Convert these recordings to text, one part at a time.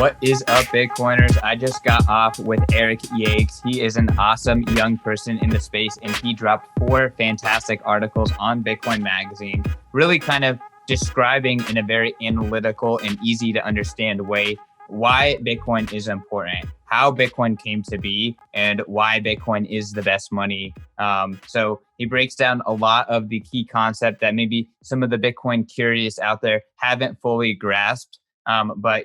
What is up, Bitcoiners? I just got off with Eric Yakes. He is an awesome young person in the space, and he dropped 4 fantastic articles on Bitcoin Magazine, really kind of describing in a very analytical and easy to understand way why Bitcoin is important, how Bitcoin came to be, and why Bitcoin is the best money. So he breaks down a lot of the key concept that maybe some of the Bitcoin curious out there haven't fully grasped. But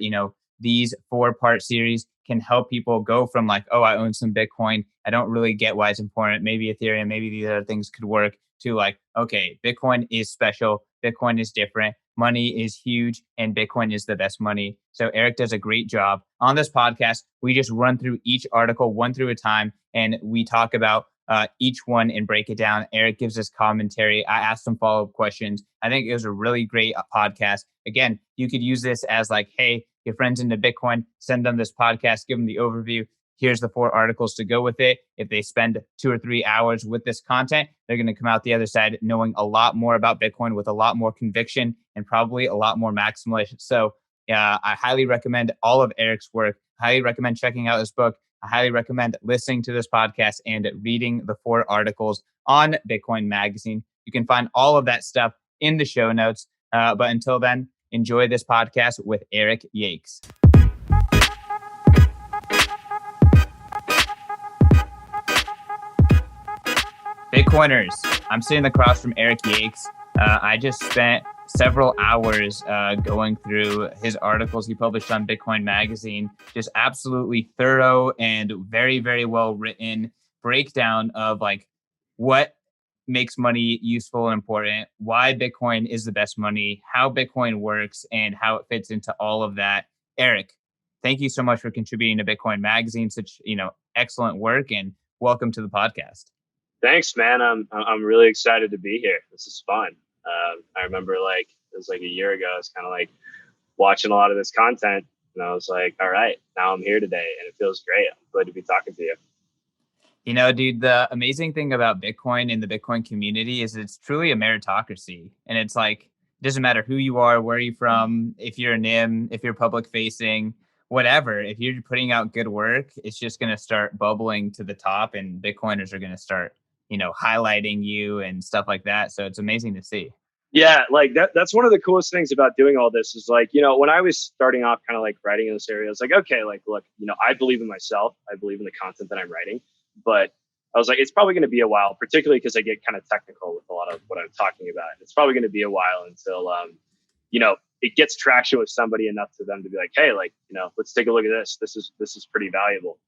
these 4-part series can help people go from like, oh, I own some Bitcoin, I don't really get why it's important, maybe Ethereum, maybe these other things could work, to like, okay, Bitcoin is special, Bitcoin is different, money is huge, and Bitcoin is the best money. So Eric does a great job. On this podcast, we just run through each article one through a time, and we talk about each one and break it down. Eric gives us commentary. I asked some follow-up questions. I think it was a really great podcast. Again, you could use this as like, hey, your friends into Bitcoin, send them this podcast, give them the overview. Here's the 4 articles to go with it. If they spend 2 or 3 hours with this content, they're going to come out the other side knowing a lot more about Bitcoin with a lot more conviction and probably a lot more maximalist. So I highly recommend all of Eric's work. Highly recommend checking out his book. I highly recommend listening to this podcast and reading the 4 articles on Bitcoin Magazine. You can find all of that stuff in the show notes. But until then, enjoy this podcast with Eric Yakes. Bitcoiners, I'm sitting across from Eric Yakes. I just spent several hours going through his articles he published on Bitcoin Magazine. Just absolutely thorough and very, very well written breakdown of like what makes money useful and important, why Bitcoin is the best money, how Bitcoin works, and how it fits into all of that. Eric, thank you so much for contributing to Bitcoin Magazine. Such excellent work, and welcome to the podcast. Thanks, man. I'm really excited to be here. This is fun. I remember it was like a year ago. I was kind of like watching a lot of this content, and I was like, all right, now I'm here today, and it feels great. I'm glad to be talking to you. Dude, the amazing thing about Bitcoin and the Bitcoin community is it's truly a meritocracy. And it's like, it doesn't matter who you are, where you're from, if you're a NIM, if you're public facing, whatever. If you're putting out good work, it's just going to start bubbling to the top, and Bitcoiners are going to start, highlighting you and stuff like that. So it's amazing to see. Yeah, like that's one of the coolest things about doing all this is like, when I was starting off kind of like writing in this area, I was like, okay, like, look, I believe in myself. I believe in the content that I'm writing. But I was like, it's probably going to be a while, particularly because I get kind of technical with a lot of what I'm talking about. It's probably going to be a while until, it gets traction with somebody enough to them to be like, hey, like, let's take a look at this. This is pretty valuable.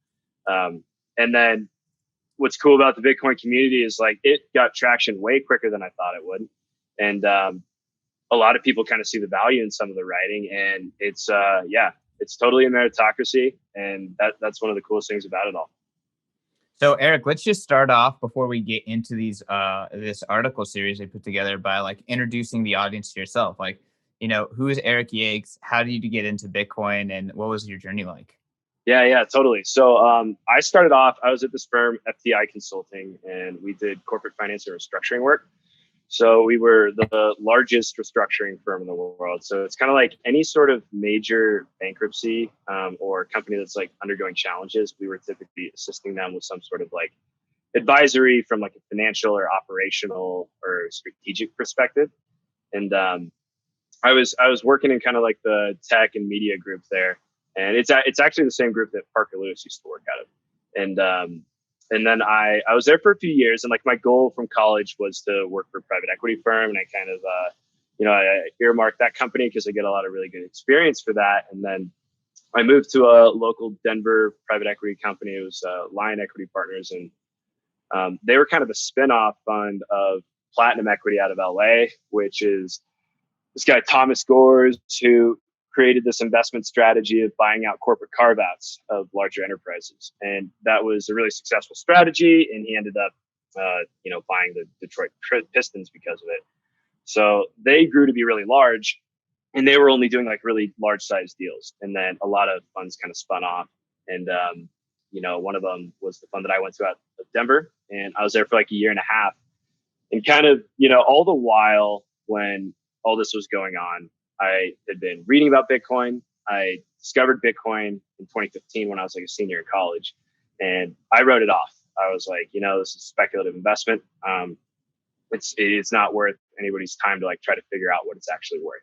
And then what's cool about the Bitcoin community is like it got traction way quicker than I thought it would. And a lot of people kind of see the value in some of the writing, and it's totally a meritocracy. And that's one of the coolest things about it all. So Eric, let's just start off before we get into these this article series they put together by like introducing the audience to yourself. Like, who is Eric Yakes? How did you get into Bitcoin, and what was your journey like? Yeah, totally. So I started off, I was at this firm, FTI Consulting, and we did corporate finance and restructuring work. So we were the largest restructuring firm in the world. So it's kind of like any sort of major bankruptcy or company that's like undergoing challenges, we were typically assisting them with some sort of like advisory from like a financial or operational or strategic perspective. And I was working in kind of like the tech and media group there. And it's actually the same group that Parker Lewis used to work out of. And then I was there for a few years, and like my goal from college was to work for a private equity firm. And I kind of, I earmarked that company because I get a lot of really good experience for that. And then I moved to a local Denver private equity company. It was Lion Equity Partners. And they were kind of a spinoff fund of Platinum Equity out of LA, which is this guy, Thomas Gores, who created this investment strategy of buying out corporate carve-outs of larger enterprises. And that was a really successful strategy. And he ended up, buying the Detroit Pistons because of it. So they grew to be really large, and they were only doing like really large size deals. And then a lot of funds kind of spun off. And, one of them was the fund that I went to out of Denver. And I was there for like a year and a half. And kind of, all the while when all this was going on, I had been reading about Bitcoin. I discovered Bitcoin in 2015 when I was like a senior in college, and I wrote it off. I was like, this is speculative investment. It's not worth anybody's time to like try to figure out what it's actually worth.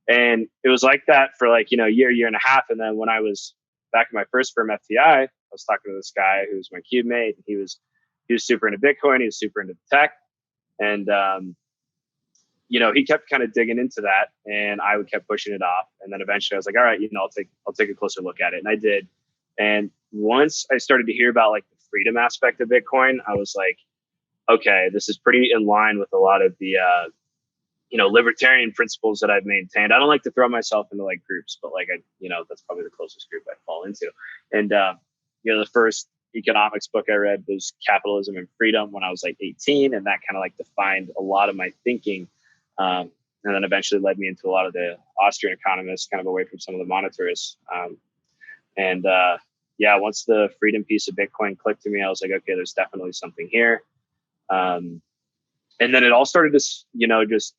And it was like that for like, year and a half. And then when I was back in my first firm, FTI, I was talking to this guy who was my cube mate. He was super into Bitcoin. He was super into tech. And, he kept kind of digging into that, and I would kept pushing it off. And then eventually I was like, all right, I'll take a closer look at it. And I did. And once I started to hear about like the freedom aspect of Bitcoin, I was like, okay, this is pretty in line with a lot of the, libertarian principles that I've maintained. I don't like to throw myself into like groups, but like, that's probably the closest group I'd fall into. And, the first economics book I read was Capitalism and Freedom when I was like 18. And that kind of like defined a lot of my thinking. And then eventually led me into a lot of the Austrian economists, kind of away from some of the monetarists. Once the freedom piece of Bitcoin clicked to me, I was like, okay, there's definitely something here. And then it all started to, just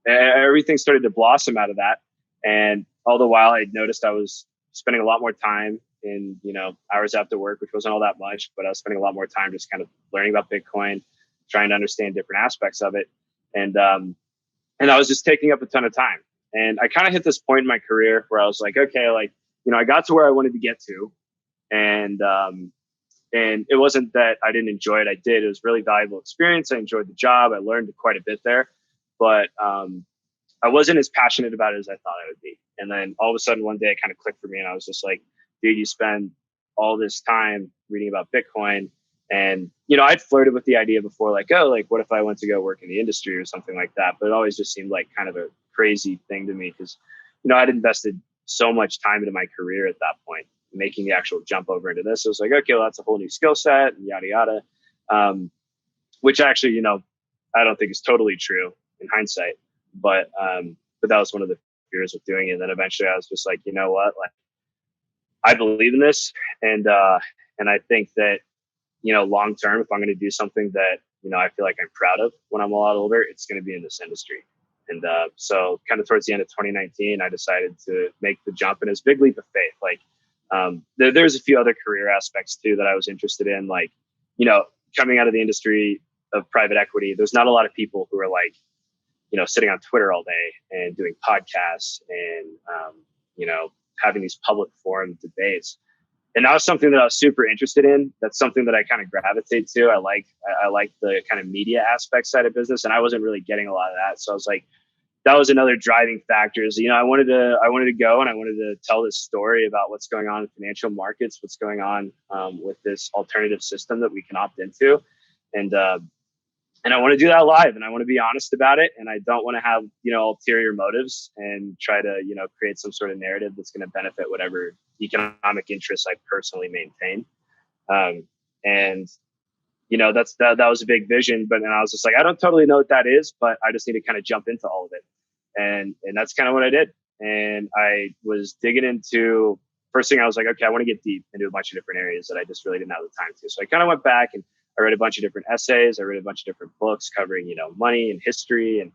everything started to blossom out of that. And all the while I noticed I was spending a lot more time in, hours after work, which wasn't all that much, but I was spending a lot more time just kind of learning about Bitcoin, trying to understand different aspects of it. And I was just taking up a ton of time. And I kind of hit this point in my career where I was like, okay, like, I got to where I wanted to get to. And it wasn't that I didn't enjoy it. I did. It was a really valuable experience. I enjoyed the job. I learned quite a bit there, but I wasn't as passionate about it as I thought I would be. And then all of a sudden one day it kind of clicked for me, and I was just like, dude, you spend all this time reading about Bitcoin. And, I'd flirted with the idea before, like, oh, like, what if I went to go work in the industry or something like that? But it always just seemed like kind of a crazy thing to me because, I'd invested so much time into my career at that point, making the actual jump over into this. It was like, okay, well, that's a whole new skill set and yada, yada. Which actually, I don't think is totally true in hindsight, but that was one of the fears of doing it. And then eventually I was just like, you know what, like, I believe in this. And I think that, long term, if I'm going to do something that, I feel like I'm proud of when I'm a lot older, it's going to be in this industry. And so kind of towards the end of 2019, I decided to make the jump, and it's a big leap of faith. Like there's a few other career aspects too that I was interested in, like, coming out of the industry of private equity, there's not a lot of people who are like, sitting on Twitter all day and doing podcasts and, having these public forum debates. And that was something that I was super interested in. That's something that I kind of gravitate to. I like the kind of media aspect side of business, and I wasn't really getting a lot of that. So I was like, that was another driving factor. Is, I wanted to go and I wanted to tell this story about what's going on in financial markets, what's going on with this alternative system that we can opt into, and I want to do that live, and I want to be honest about it. And I don't want to have, ulterior motives and try to, create some sort of narrative that's going to benefit whatever economic interests I personally maintain. That was a big vision, but then I was just like, I don't totally know what that is, but I just need to kind of jump into all of it. And that's kind of what I did. And I was digging into, first thing I was like, okay, I want to get deep into a bunch of different areas that I just really didn't have the time to. So I kind of went back and I read a bunch of different essays. I read a bunch of different books covering, money and history and,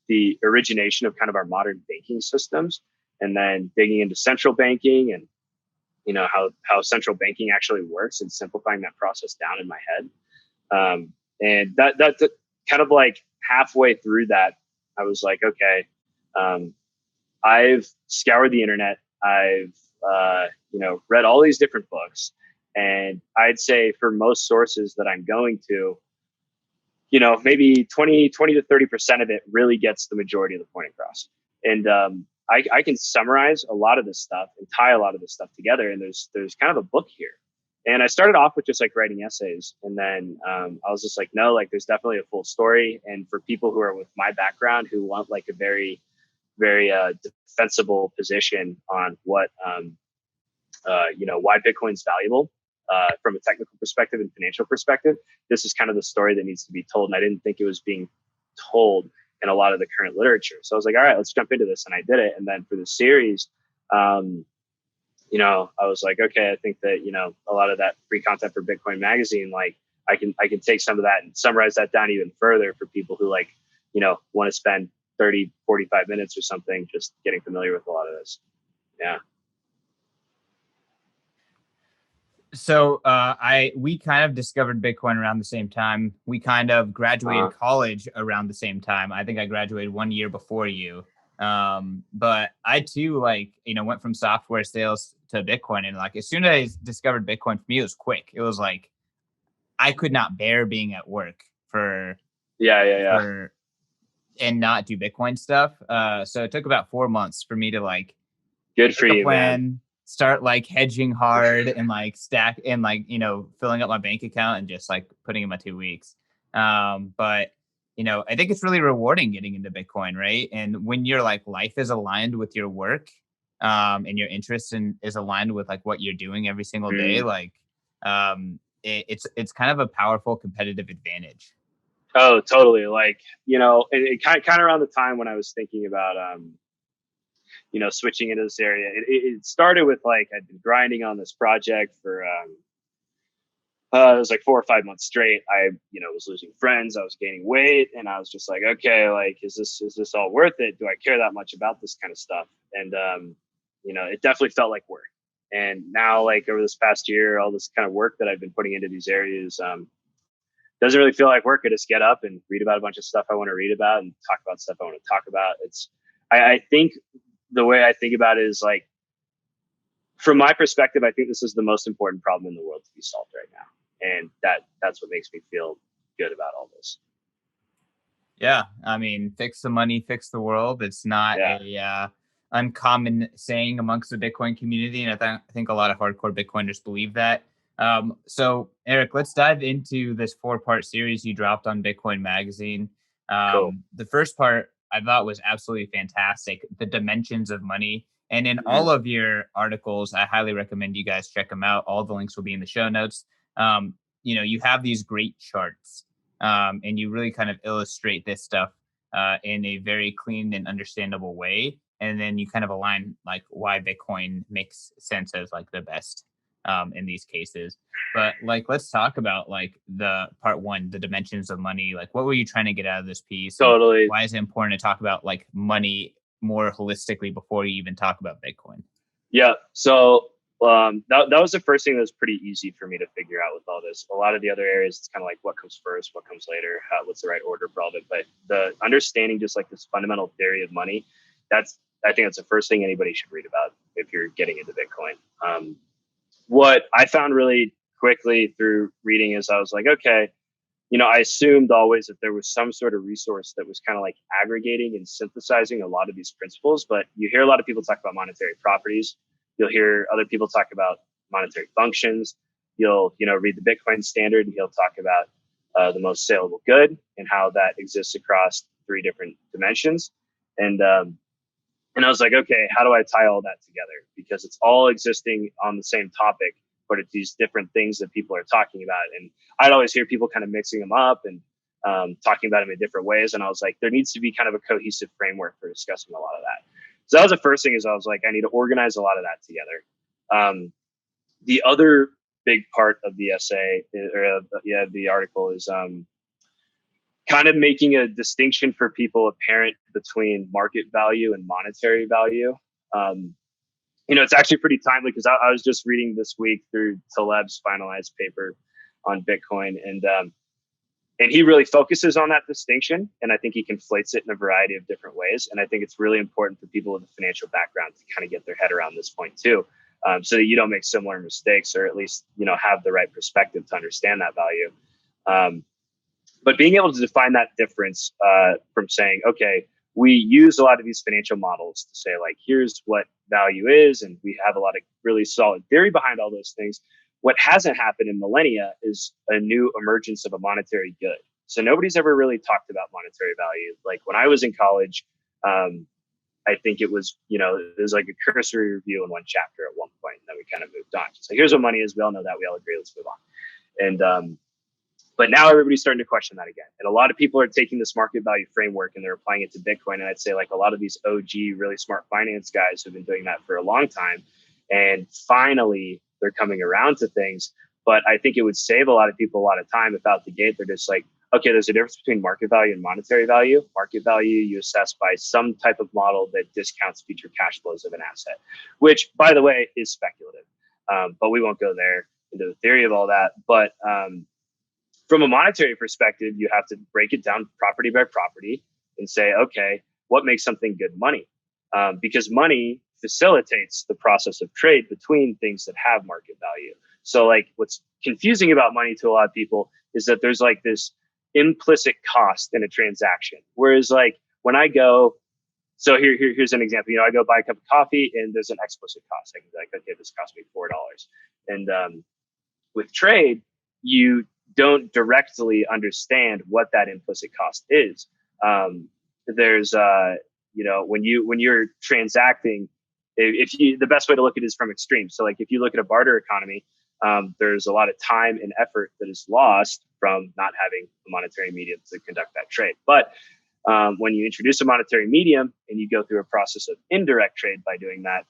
the origination of kind of our modern banking systems, and then digging into central banking and, how central banking actually works and simplifying that process down in my head. And that kind of like halfway through that, I was like, okay, I've scoured the internet. I've, read all these different books. And I'd say for most sources that I'm going to, maybe 20 to 30% of it really gets the majority of the point across. And I can summarize a lot of this stuff and tie a lot of this stuff together. And there's kind of a book here. And I started off with just like writing essays. And then I was just like, no, like there's definitely a full story. And for people who are with my background, who want like a very, very defensible position on what, why Bitcoin's valuable from a technical perspective and financial perspective, this is kind of the story that needs to be told. And I didn't think it was being told in a lot of the current literature. So I was like, all right, let's jump into this. And I did it. And then for the series, I was like, okay, I think that, a lot of that free content for Bitcoin Magazine, like I can take some of that and summarize that down even further for people who like, want to spend 30, 45 minutes or something, just getting familiar with a lot of this. Yeah. So we kind of discovered Bitcoin around the same time. We kind of graduated Uh, college around the same time. I think I graduated 1 year before you. But I too, like, went from software sales to Bitcoin, and like as soon as I discovered Bitcoin, for me it was quick. It was like I could not bear being at work yeah, yeah, yeah. for and not do Bitcoin stuff. So it took about 4 months for me to like Good for make a you, man. plan, start like hedging hard and like stack and like, filling up my bank account and just like putting in my 2 weeks. But I think it's really rewarding getting into Bitcoin, right? And when your like life is aligned with your work, and your interest is aligned with like what you're doing every single day, Mm. like it's kind of a powerful competitive advantage. Oh, totally. Like, it kind of around the time when I was thinking about, switching into this area, it started with like, I'd been grinding on this project for, it was like 4 or 5 months straight. I, was losing friends. I was gaining weight, and I was just like, okay, like, is this all worth it? Do I care that much about this kind of stuff? And it definitely felt like work. And now, like over this past year, all this kind of work that I've been putting into these areas, doesn't really feel like work. I just get up and read about a bunch of stuff I want to read about and talk about stuff I want to talk about. I think the way I think about it is like, from my perspective, I think this is the most important problem in the world to be solved right now. And that's what makes me feel good about all this. Yeah, I mean, fix the money, fix the world. It's not Yeah, a uncommon saying amongst the Bitcoin community, and I think a lot of hardcore Bitcoiners believe that. So, Eric, let's dive into this four-part series you dropped on Bitcoin Magazine. cool. The first part I thought was absolutely fantastic, the dimensions of money. And in Mm-hmm. all of your articles, I highly recommend you guys check them out. All the links will be in the show notes. You have these great charts, and you really kind of illustrate this stuff in a very clean and understandable way. And then you kind of align like why Bitcoin makes sense as like the best in these cases. But like, let's talk about like the part one, the dimensions of money. Like, what were you trying to get out of this piece, and Totally. why is it important to talk about like money more holistically before you even talk about Bitcoin? Yeah. So that was the first thing that was pretty easy for me to figure out with all this. A lot of the other areas, it's kind of like what comes first, what comes later, what's the right order for all of it. But the understanding just like this fundamental theory of money, I think that's the first thing anybody should read about if you're getting into Bitcoin. What I found really quickly through reading is I was like, okay, I assumed always that there was some sort of resource that was kind of like aggregating and synthesizing a lot of these principles. But you hear a lot of people talk about monetary properties. You'll hear other people talk about monetary functions. You'll, read the Bitcoin standard, and he'll talk about the most saleable good and how that exists across 3 different dimensions. And and I was like, okay, how do I tie all that together? Because it's all existing on the same topic, but it's these different things that people are talking about. And I'd always hear people kind of mixing them up and talking about them in different ways. And I was like, there needs to be kind of a cohesive framework for discussing a lot of that. So that was the first thing. Is I was like, I need to organize a lot of that together. The other big part of the essay, or the article, is kind of making a distinction for people apparent between market value and monetary value. Um, it's actually pretty timely because I was just reading this week through Taleb's finalized paper on Bitcoin, and he really focuses on that distinction, and I think he conflates it in a variety of different ways. And I think it's really important for people with a financial background to kind of get their head around this point too, so that you don't make similar mistakes, or at least have the right perspective to understand that value. But being able to define that difference, from saying, okay, we use a lot of these financial models to say, like, here's what value is, and we have a lot of really solid theory behind all those things. What hasn't happened in millennia is a new emergence of a monetary good. So nobody's ever really talked about monetary value. Like when I was in college, I think it was, there's like a cursory review in one chapter at one point, and then we kind of moved on. So here's what money is. We all know that. We all agree. Let's move on. And but now everybody's starting to question that again. And a lot of people are taking this market value framework and they're applying it to Bitcoin. And I'd say like a lot of these OG, really smart finance guys who've been doing that for a long time. And finally, they're coming around to things. But I think it would save a lot of people a lot of time if out the gate they're just like, okay, there's a difference between market value and monetary value. Market value you assess by some type of model that discounts future cash flows of an asset, which, by the way, is speculative. But we won't go there into the theory of all that. But from a monetary perspective, you have to break it down property by property and say, okay, what makes something good money? Because money facilitates the process of trade between things that have market value. So like what's confusing about money to a lot of people is that there's like this implicit cost in a transaction. Whereas like when I go, so here's an example, I go buy a cup of coffee and there's an explicit cost. I can be like, okay, this cost me $4. And with trade, you don't directly understand what that implicit cost is. There's when you're transacting, if you, the best way to look at it is from extremes. So like if you look at a barter economy, there's a lot of time and effort that is lost from not having a monetary medium to conduct that trade. But when you introduce a monetary medium and you go through a process of indirect trade by doing that,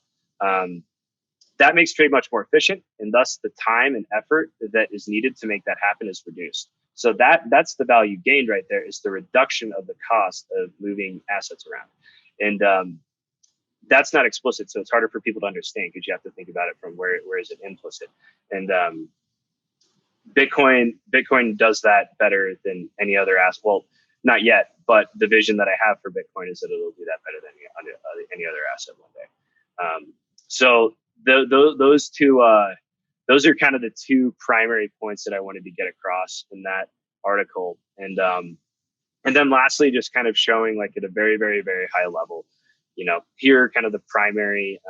that makes trade much more efficient, and thus the time and effort that is needed to make that happen is reduced. So that's the value gained right there, is the reduction of the cost of moving assets around. And that's not explicit, so it's harder for people to understand because you have to think about it from where is it implicit. And Bitcoin does that better than any other asset. Well, not yet, but the vision that I have for Bitcoin is that it'll do that better than any other asset one day. So those two, those are kind of the two primary points that I wanted to get across in that article. And then lastly, just kind of showing like at a very, very, very high level, here are kind of the primary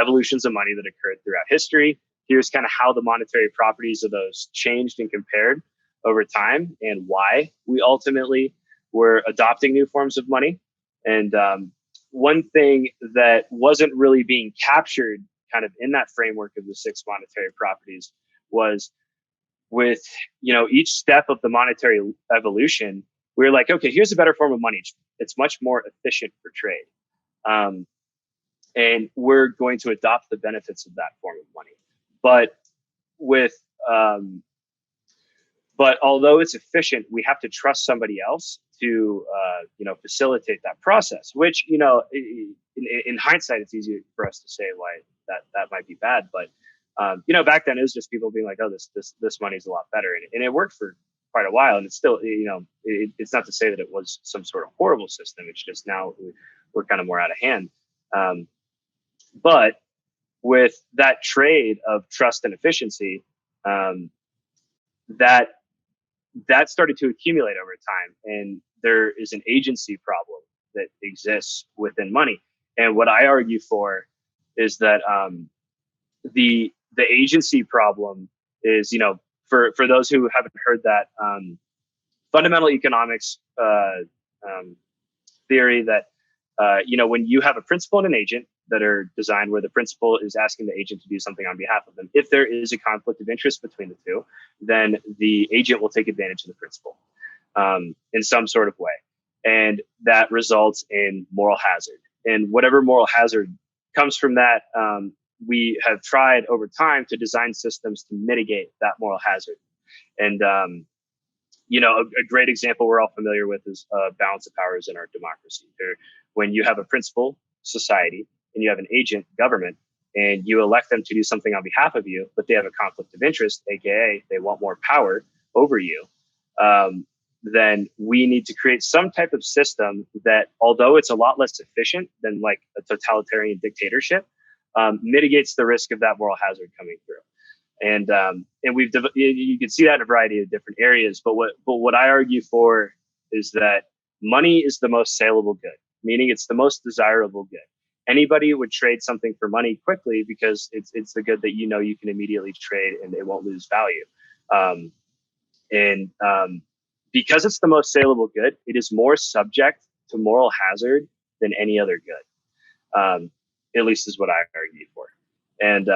evolutions of money that occurred throughout history. Here's kind of how the monetary properties of those changed and compared over time, and why we ultimately were adopting new forms of money. And one thing that wasn't really being captured kind of in that framework of the 6 monetary properties was with, each step of the monetary evolution, we were like, okay, here's a better form of money. It's much more efficient for trade. And we're going to adopt the benefits of that form of money. But but although it's efficient, we have to trust somebody else to, facilitate that process, which, in hindsight, it's easy for us to say why that might be bad. But, back then it was just people being like, oh, this money's a lot better. And it worked for quite a while. And it's still, it's not to say that it was some sort of horrible system. It's just now we're kind of more out of hand. But with that trade of trust and efficiency, that started to accumulate over time, and there is an agency problem that exists within money. And what I argue for is that the agency problem is, for those who haven't heard that, fundamental economics theory that when you have a principal and an agent that are designed where the principal is asking the agent to do something on behalf of them, if there is a conflict of interest between the two, then the agent will take advantage of the principal in some sort of way. And that results in moral hazard. And whatever moral hazard comes from that, we have tried over time to design systems to mitigate that moral hazard. And, a great example we're all familiar with is balance of powers in our democracy. When you have a principal, society, and you have an agent, government, and you elect them to do something on behalf of you, but they have a conflict of interest, aka they want more power over you, then we need to create some type of system that, although it's a lot less efficient than like a totalitarian dictatorship, mitigates the risk of that moral hazard coming through. And you can see that in a variety of different areas. But what I argue for is that money is the most saleable good, meaning it's the most desirable good. Anybody would trade something for money quickly because it's the good that you can immediately trade and it won't lose value. Because it's the most saleable good, it is more subject to moral hazard than any other good. At least is what I argue for. And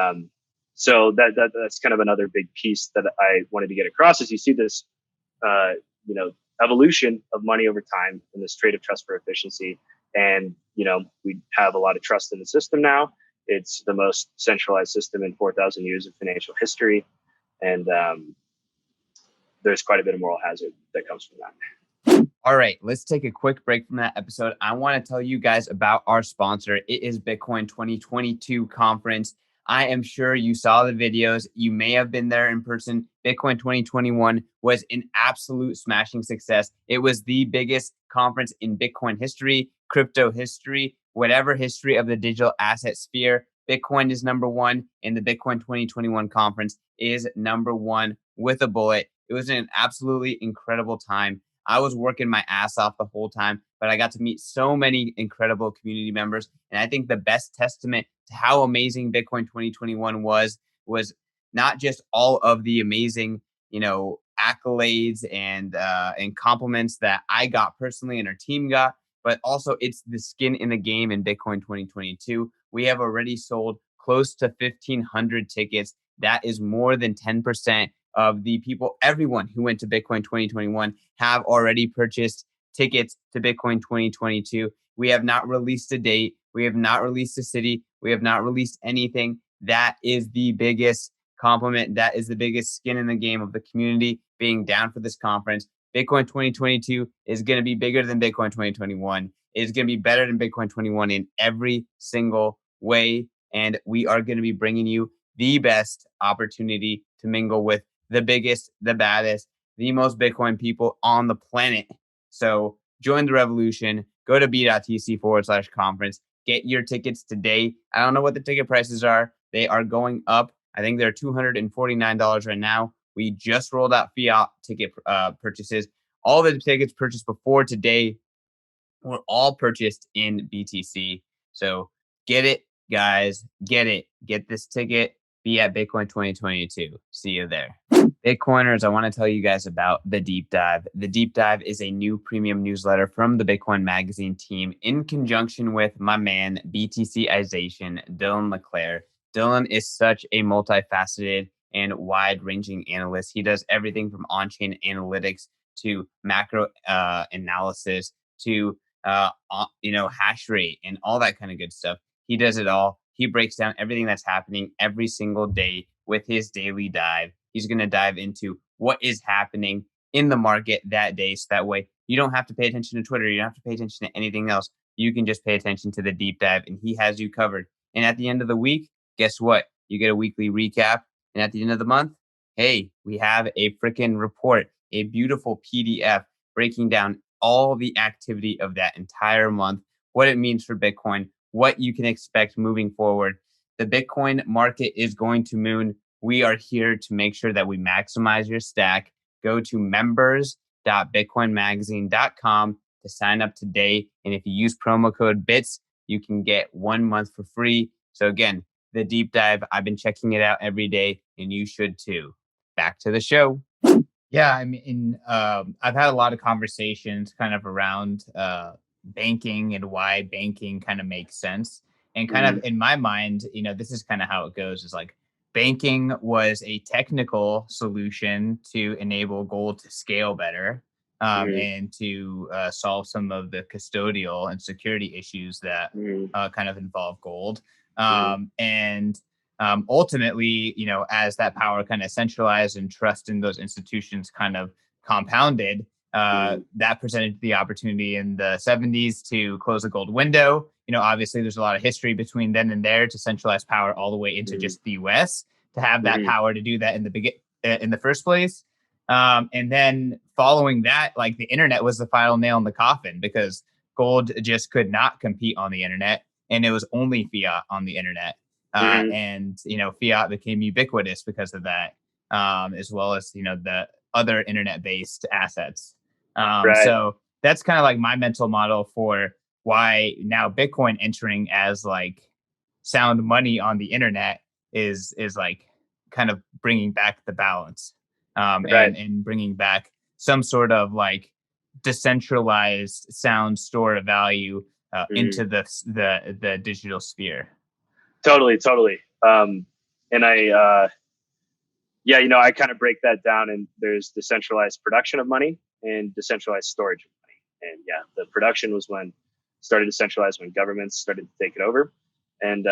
so that's kind of another big piece that I wanted to get across. Is you see this, evolution of money over time and this trade of trust for efficiency. And, we have a lot of trust in the system now. It's the most centralized system in 4,000 years of financial history. And there's quite a bit of moral hazard that comes from that. All right, let's take a quick break from that episode. I want to tell you guys about our sponsor. It is Bitcoin 2022 conference. I am sure you saw the videos. You may have been there in person. Bitcoin 2021 was an absolute smashing success. It was the biggest conference in Bitcoin history, crypto history, whatever history of the digital asset sphere. Bitcoin is number one, and the Bitcoin 2021 conference is number one with a bullet. It was an absolutely incredible time. I was working my ass off the whole time, but I got to meet so many incredible community members. And I think the best testament to how amazing Bitcoin 2021 was not just all of the amazing, accolades and compliments that I got personally and our team got, but also it's the skin in the game in Bitcoin 2022. We have already sold close to 1,500 tickets. That is more than 10% of the people, everyone who went to Bitcoin 2021 have already purchased tickets to Bitcoin 2022. We have not released a date. We have not released a city. We have not released anything. That is the biggest compliment. That is the biggest skin in the game of the community being down for this conference. Bitcoin 2022 is going to be bigger than Bitcoin 2021. It's going to be better than Bitcoin 21 in every single way. And we are going to be bringing you the best opportunity to mingle with the biggest, the baddest, the most Bitcoin people on the planet. So join the revolution. Go to b.tc/conference. Get your tickets today. I don't know what the ticket prices are. They are going up. I think they're $249 right now. We just rolled out fiat ticket purchases. All the tickets purchased before today were all purchased in BTC. So get it, guys. Get it. Get this ticket. Be at Bitcoin 2022. See you there. Bitcoiners, I want to tell you guys about The Deep Dive. The Deep Dive is a new premium newsletter from the Bitcoin Magazine team in conjunction with my man, BTCization, Dylan LeClaire. Dylan is such a multifaceted and wide-ranging analyst. He does everything from on-chain analytics to macro analysis to hash rate and all that kind of good stuff. He does it all. He breaks down everything that's happening every single day with his daily dive. He's going to dive into what is happening in the market that day. So that way you don't have to pay attention to Twitter. You don't have to pay attention to anything else. You can just pay attention to the deep dive and he has you covered. And at the end of the week, guess what? You get a weekly recap. And at the end of the month, hey, we have a freaking report, a beautiful PDF breaking down all the activity of that entire month, what it means for Bitcoin, what you can expect moving forward. The Bitcoin market is going to moon. We are here to make sure that we maximize your stack. Go to members.bitcoinmagazine.com to sign up today. And if you use promo code BITS, you can get 1 month for free. So again, the deep dive, I've been checking it out every day and you should too. Back to the show. Yeah, I mean, I've had a lot of conversations kind of around banking and why banking kind of makes sense. And kind of in my mind, this is kind of how it goes is like banking was a technical solution to enable gold to scale better and to solve some of the custodial and security issues that kind of involve gold. And ultimately, as that power kind of centralized and trust in those institutions kind of compounded, that presented the opportunity in the 70s to close the gold window. Obviously, there's a lot of history between then and there to centralize power all the way into just the U.S. to have that power to do that in the first place. And then following that, like the internet was the final nail in the coffin because gold just could not compete on the internet, and it was only fiat on the internet. And fiat became ubiquitous because of that, as well as the other internet-based assets. So that's kind of like my mental model for why now Bitcoin entering as like sound money on the internet is like kind of bringing back the balance, and bringing back some sort of like decentralized sound store of value into the digital sphere. Totally. And I kind of break that down, and there's decentralized production of money and decentralized storage of money. And the production was when started to centralize when governments started to take it over, and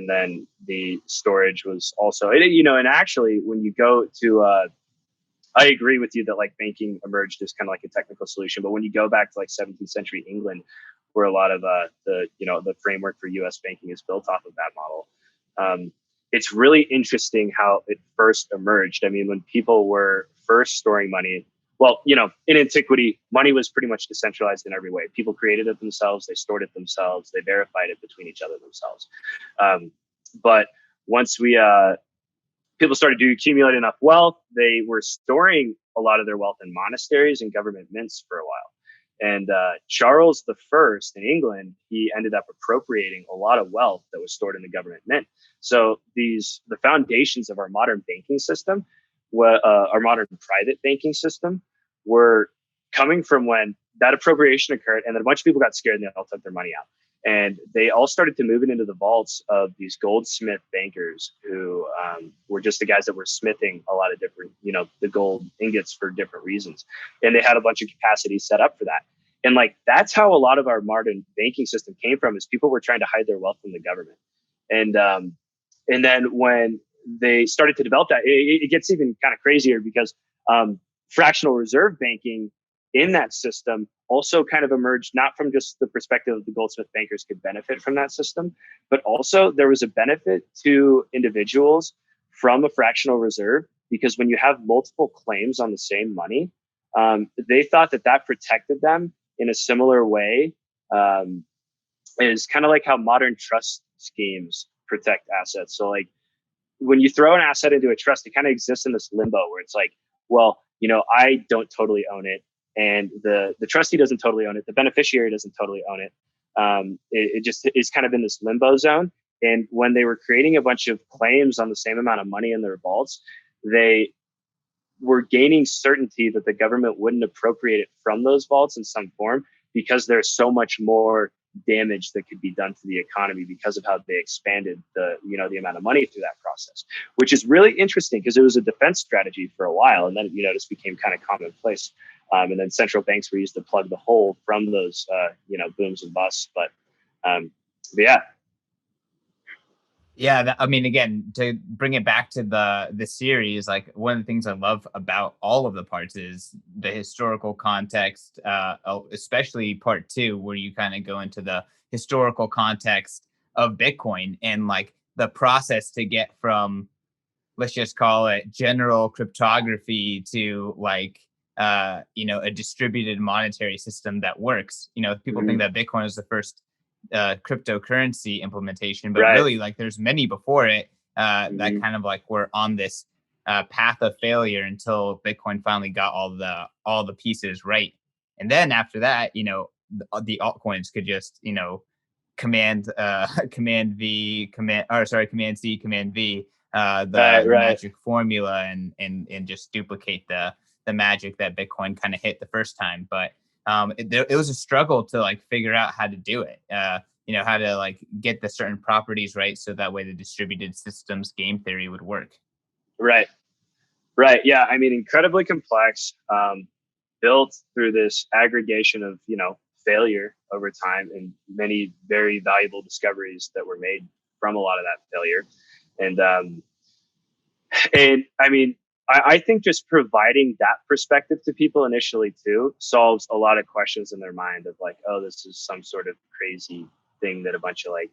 then the storage was also and actually when you go to I agree with you that like banking emerged as kind of like a technical solution, but when you go back to like 17th century England, where a lot of the framework for U.S. banking is built off of that model, um, it's really interesting how it first emerged. I mean, when people were first storing money, well, in antiquity, money was pretty much decentralized in every way. People created it themselves, they stored it themselves, they verified it between each other themselves. But once people started to accumulate enough wealth, they were storing a lot of their wealth in monasteries and government mints for a while. And Charles the First in England, he ended up appropriating a lot of wealth that was stored in the government mint. So the foundations of our modern banking system, our modern private banking system, were coming from when that appropriation occurred, and then a bunch of people got scared and they all took their money out. And they all started to move it into the vaults of these goldsmith bankers who were just the guys that were smithing a lot of different, the gold ingots for different reasons. And they had a bunch of capacity set up for that. And like, that's how a lot of our modern banking system came from, is people were trying to hide their wealth from the government. And then when they started to develop that, it gets even kind of crazier, because fractional reserve banking in that system also kind of emerged, not from just the perspective of the goldsmith bankers could benefit from that system, but also there was a benefit to individuals from a fractional reserve, because when you have multiple claims on the same money, they thought that protected them in a similar way. Is kind of like how modern trust schemes protect assets. So like, when you throw an asset into a trust, it kind of exists in this limbo where it's like, well, I don't totally own it, and the trustee doesn't totally own it, the beneficiary doesn't totally own it. It just is kind of in this limbo zone. And when they were creating a bunch of claims on the same amount of money in their vaults, they were gaining certainty that the government wouldn't appropriate it from those vaults in some form, because there's so much more damage that could be done to the economy because of how they expanded the amount of money through that process, which is really interesting, because it was a defense strategy for a while, and then this became kind of commonplace. And then central banks were used to plug the hole from those booms and busts. But yeah. Yeah, I mean, again, to bring it back to the series, like one of the things I love about all of the parts is the historical context, especially part two, where you kind of go into the historical context of Bitcoin and like the process to get from, let's just call it general cryptography, to like a distributed monetary system that works. People think that Bitcoin is the first cryptocurrency implementation, but Right. really, like, there's many before it that kind of like were on this path of failure until Bitcoin finally got all the pieces right. And then after that, the altcoins could just command command V command or sorry command C command V the Right. magic formula, and just duplicate the magic that Bitcoin kind of hit the first time. But it was a struggle to like figure out how to do it. How to like get the certain properties right, so that way the distributed systems game theory would work. Right. Yeah. I mean, incredibly complex, built through this aggregation of, failure over time, and many very valuable discoveries that were made from a lot of that failure. And I mean, I think just providing that perspective to people initially too solves a lot of questions in their mind of like, oh, this is some sort of crazy thing that a bunch of like,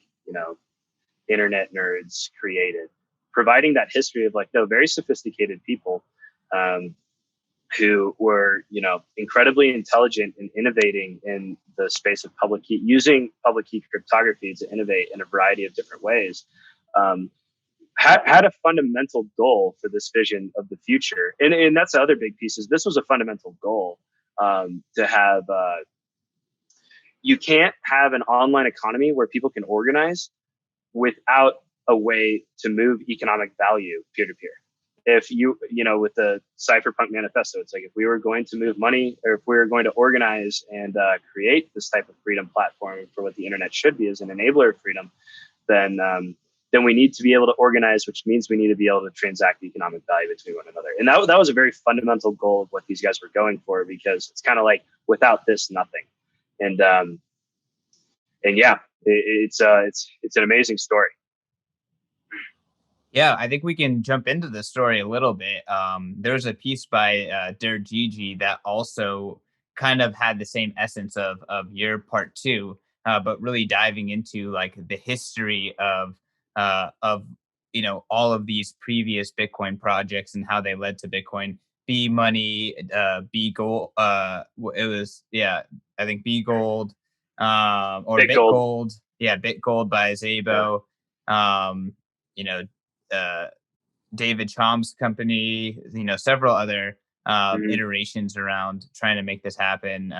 internet nerds created. Providing that history of like, no, very sophisticated people who were, incredibly intelligent and innovating in the space of public key, using public key cryptography to innovate in a variety of different ways. Had a fundamental goal for this vision of the future. And that's the other big piece, is this was a fundamental goal to have, you can't have an online economy where people can organize without a way to move economic value peer to peer. If with the Cypherpunk Manifesto, it's like, if we were going to move money, or if we were going to organize and create this type of freedom platform for what the internet should be as an enabler of freedom, then we need to be able to organize, which means we need to be able to transact economic value between one another. And that was a very fundamental goal of what these guys were going for, because it's kind of like, without this, nothing. And yeah, it's an amazing story. Yeah, I think we can jump into the story a little bit. There's a piece by Derek Gigi that also kind of had the same essence of your part two, but really diving into like the history of all of these previous Bitcoin projects and how they led to Bitcoin. B Money, B Gold. It was, yeah, I think B Gold, or Big Bit gold. Gold. Yeah, Bit Gold by Yeah. Zabo. Um, you know, uh, David Chom's company, several other Mhm. iterations around trying to make this happen.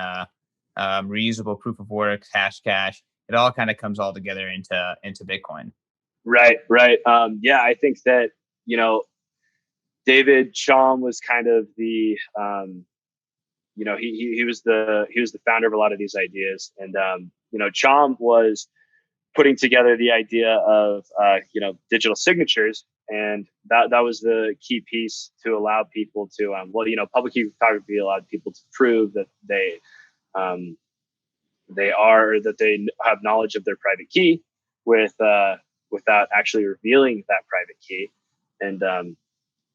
Reusable proof of work, hash cash. It all kind of comes all together into Bitcoin. Right, right. Yeah, I think that, you know, David Chaum was kind of the, he was the founder of a lot of these ideas. And, Chaum was putting together the idea of, digital signatures. And that was the key piece to allow people to, public key cryptography allowed people to prove that um, that they have knowledge of their private key with, without actually revealing that private key. And,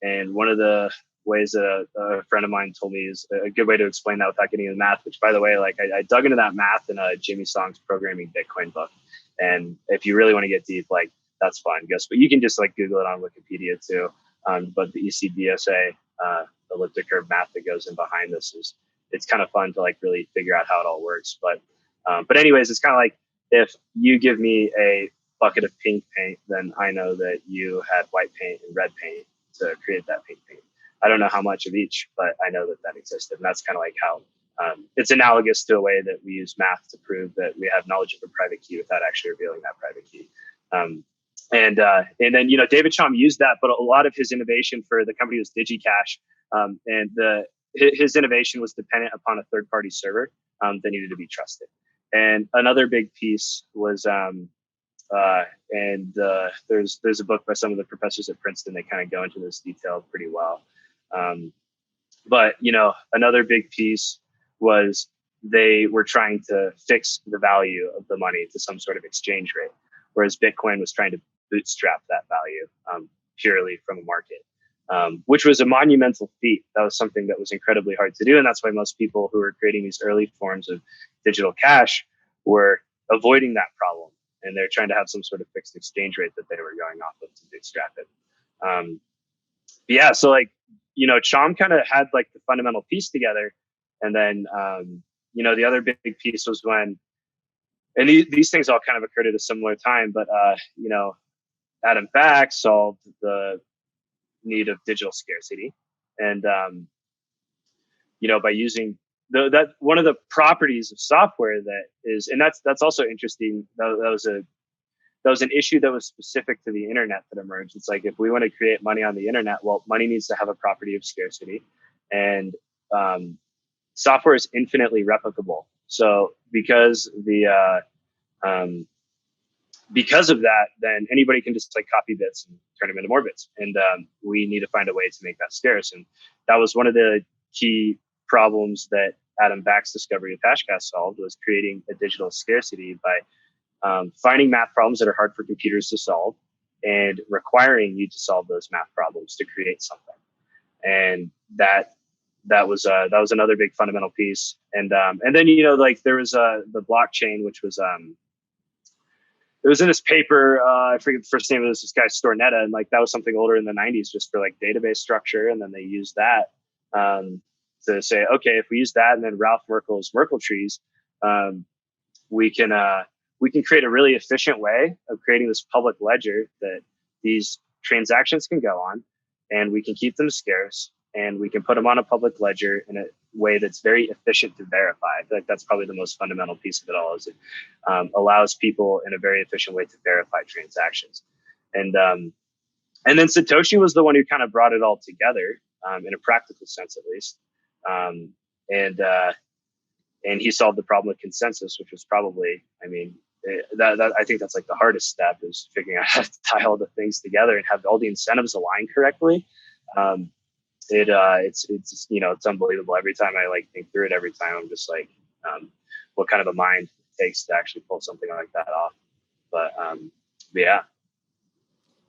and one of the ways that a friend of mine told me is a good way to explain that without getting into math, which by the way, like I dug into that math in Jimmy Song's Programming Bitcoin book. And if you really want to get deep, like that's fine, guess, but you can just like Google it on Wikipedia too. But the ECDSA, elliptic curve math that goes in behind this it's kind of fun to like really figure out how it all works. But anyways, it's kind of like if you give me a bucket of pink paint, then I know that you had white paint and red paint to create that pink paint. I don't know how much of each, but I know that that existed. And that's kind of like how it's analogous to a way that we use math to prove that we have knowledge of a private key without actually revealing that private key. And then, David Chaum used that, but a lot of his innovation for the company was DigiCash. And his innovation was dependent upon a third party server that needed to be trusted. And another big piece was, there's a book by some of the professors at Princeton that kind of go into this detail pretty well. Um, but another big piece was they were trying to fix the value of the money to some sort of exchange rate, whereas Bitcoin was trying to bootstrap that value purely from a market, which was a monumental feat. That was something that was incredibly hard to do, and that's why most people who were creating these early forms of digital cash were avoiding that problem, and they're trying to have some sort of fixed exchange rate that they were going off of to bootstrap it. Yeah, so like Chom kind of had like the fundamental piece together, and then the other big piece was when, and these things all kind of occurred at a similar time, but Adam Back solved the need of digital scarcity, and by using that one of the properties of software that is, and that's also interesting. That was an issue that was specific to the internet that emerged. It's like if we want to create money on the internet, well, money needs to have a property of scarcity, and software is infinitely replicable. So because of that, then anybody can just like copy bits and turn them into more bits, and we need to find a way to make that scarce. And that was one of the key problems that Adam Back's discovery of Hashcash solved, was creating a digital scarcity by finding math problems that are hard for computers to solve and requiring you to solve those math problems to create something. And that was another big fundamental piece. And then like there was the blockchain, which was it was in this paper. I forget the first name of this guy Stornetta, and like that was something older in the '90s, just for like database structure. And then they used that to say, okay, if we use that, and then Ralph Merkel's Merkle trees, we can create a really efficient way of creating this public ledger that these transactions can go on, and we can keep them scarce, and we can put them on a public ledger in a way that's very efficient to verify. I feel like that's probably the most fundamental piece of it all, is it allows people in a very efficient way to verify transactions. And then Satoshi was the one who kind of brought it all together in a practical sense, at least. Um, and he solved the problem with consensus, which was probably, I mean, that I think that's like the hardest step, is figuring out how to tie all the things together and have all the incentives align correctly. It's unbelievable. Every time I like think through it, every time I'm just like, what kind of a mind it takes to actually pull something like that off. But yeah.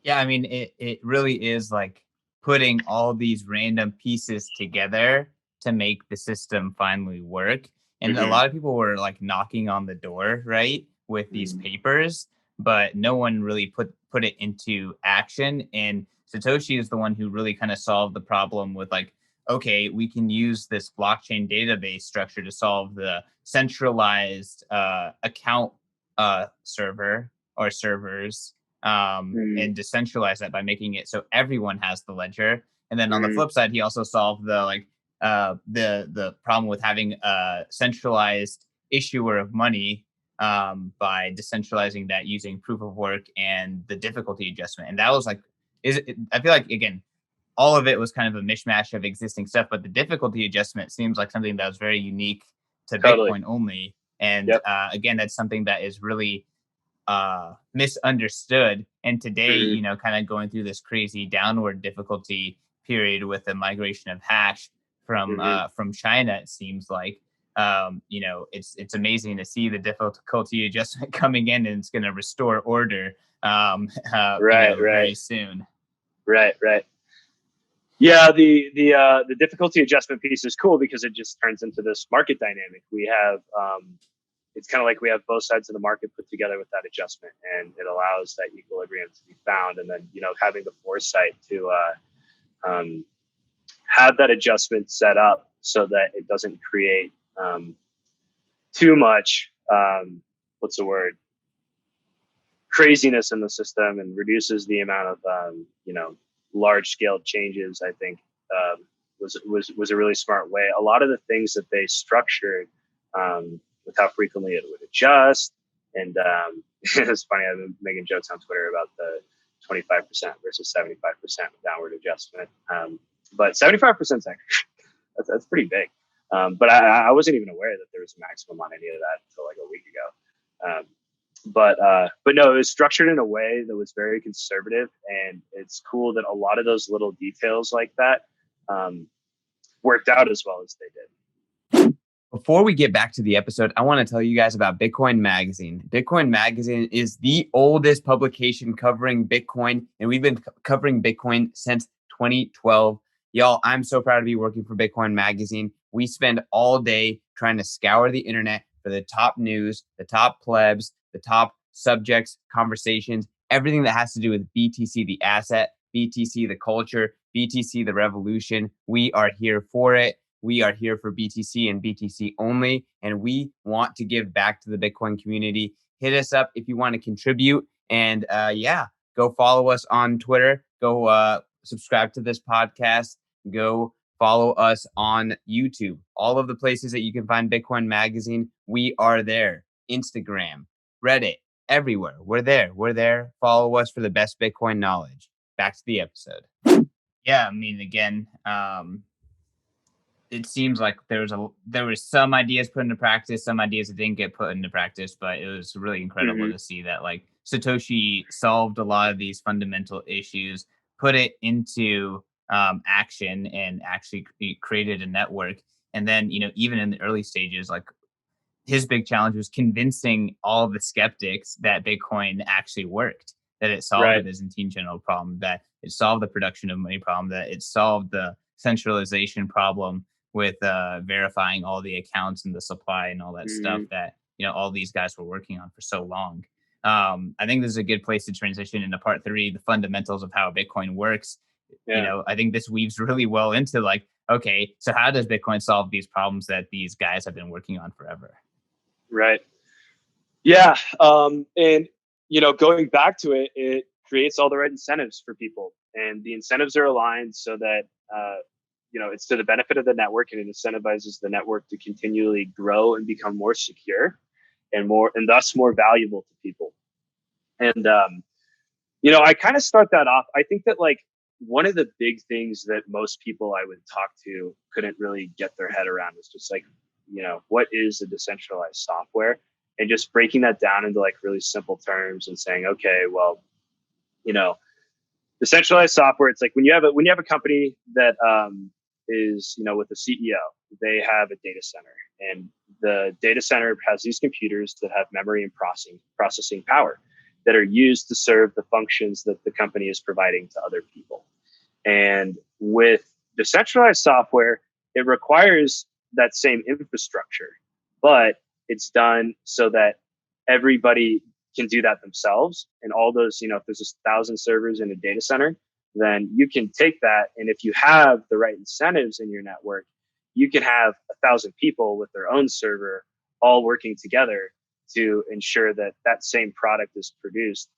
Yeah, I mean, it really is like putting all these random pieces together to make the system finally work. And a Hmm. lot of people were like knocking on the door, right, with these Hmm. papers, but no one really put it into action. And Satoshi is the one who really kind of solved the problem with like, okay, we can use this blockchain database structure to solve the centralized account server or servers, Hmm. and decentralize that by making it so everyone has the ledger. And then on the Hmm. flip side, he also solved the like the problem with having a centralized issuer of money, by decentralizing that using proof of work and the difficulty adjustment. And that was like, I feel like again, all of it was kind of a mishmash of existing stuff, but the difficulty adjustment seems like something that was very unique to Totally. Bitcoin only. And Yep. again, that's something that is really misunderstood. And today, Hmm. kind of going through this crazy downward difficulty period with the migration of hash Hmm. from China, it seems like, it's amazing to see the difficulty adjustment coming in, and it's going to restore order, Right. Right. very soon. Right. Right. Yeah, the difficulty adjustment piece is cool because it just turns into this market dynamic. We have it's kind of like we have both sides of the market put together with that adjustment, and it allows that equilibrium to be found. And then having the foresight to have that adjustment set up so that it doesn't create too much what's the word, craziness in the system, and reduces the amount of large scale changes. I think was a really smart way. A lot of the things that they structured, with how frequently it would adjust, and it's funny. I've been making jokes on Twitter about the 25% versus 75% downward adjustment, but 75% is actually that's pretty big. But I wasn't even aware that there was a maximum on any of that until like a week ago. But no, it was structured in a way that was very conservative, and it's cool that a lot of those little details like that um, worked out as well as they did. Before we get back to the episode, I want to tell you guys about Bitcoin Magazine. Bitcoin Magazine is the oldest publication covering Bitcoin, and we've been covering Bitcoin since 2012. Y'all, I'm so proud to be working for Bitcoin Magazine. We spend all day trying to scour the internet for the top news, the top plebs, the top subjects, conversations, everything that has to do with BTC, the asset, BTC, the culture, BTC, the revolution. We are here for it. We are here for BTC and BTC only, and we want to give back to the Bitcoin community. Hit us up if you want to contribute. And yeah, go follow us on Twitter. Go subscribe to this podcast. Go follow us on YouTube. All of the places that you can find Bitcoin Magazine, we are there. Instagram, Reddit, everywhere. We're there. We're there. Follow us for the best Bitcoin knowledge. Back to the episode. Yeah, I mean, again, it seems like there was some ideas put into practice, some ideas that didn't get put into practice, but it was really incredible Mm-hmm. to see that like Satoshi solved a lot of these fundamental issues, put it into action, and actually created a network. And then even in the early stages, like his big challenge was convincing all the skeptics that Bitcoin actually worked, that it solved the Right. Byzantine general problem, that it solved the production of money problem, that it solved the centralization problem with verifying all the accounts and the supply and all that stuff Mm-hmm. that all these guys were working on for so long. I think this is a good place to transition into part three, the fundamentals of how Bitcoin works. Yeah. I think this weaves really well into like, okay, so how does Bitcoin solve these problems that these guys have been working on forever? Right. Yeah. And going back to it, it creates all the right incentives for people, and the incentives are aligned so that it's to the benefit of the network, and it incentivizes the network to continually grow and become more secure and thus more valuable to people. And I kind of start that off. I think that like one of the big things that most people I would talk to couldn't really get their head around is just like, what is a decentralized software? And just breaking that down into like really simple terms and saying, okay, well, you know, decentralized software, it's like when you have a company that is, with a CEO, they have a data center, and the data center has these computers that have memory and processing power. that are used to serve the functions that the company is providing to other people. And with decentralized software, it requires that same infrastructure, but it's done so that everybody can do that themselves. And all those, if there's 1,000 servers in a data center, then you can take that. And if you have the right incentives in your network, you can have 1,000 people with their own server all working together to ensure that that same product is produced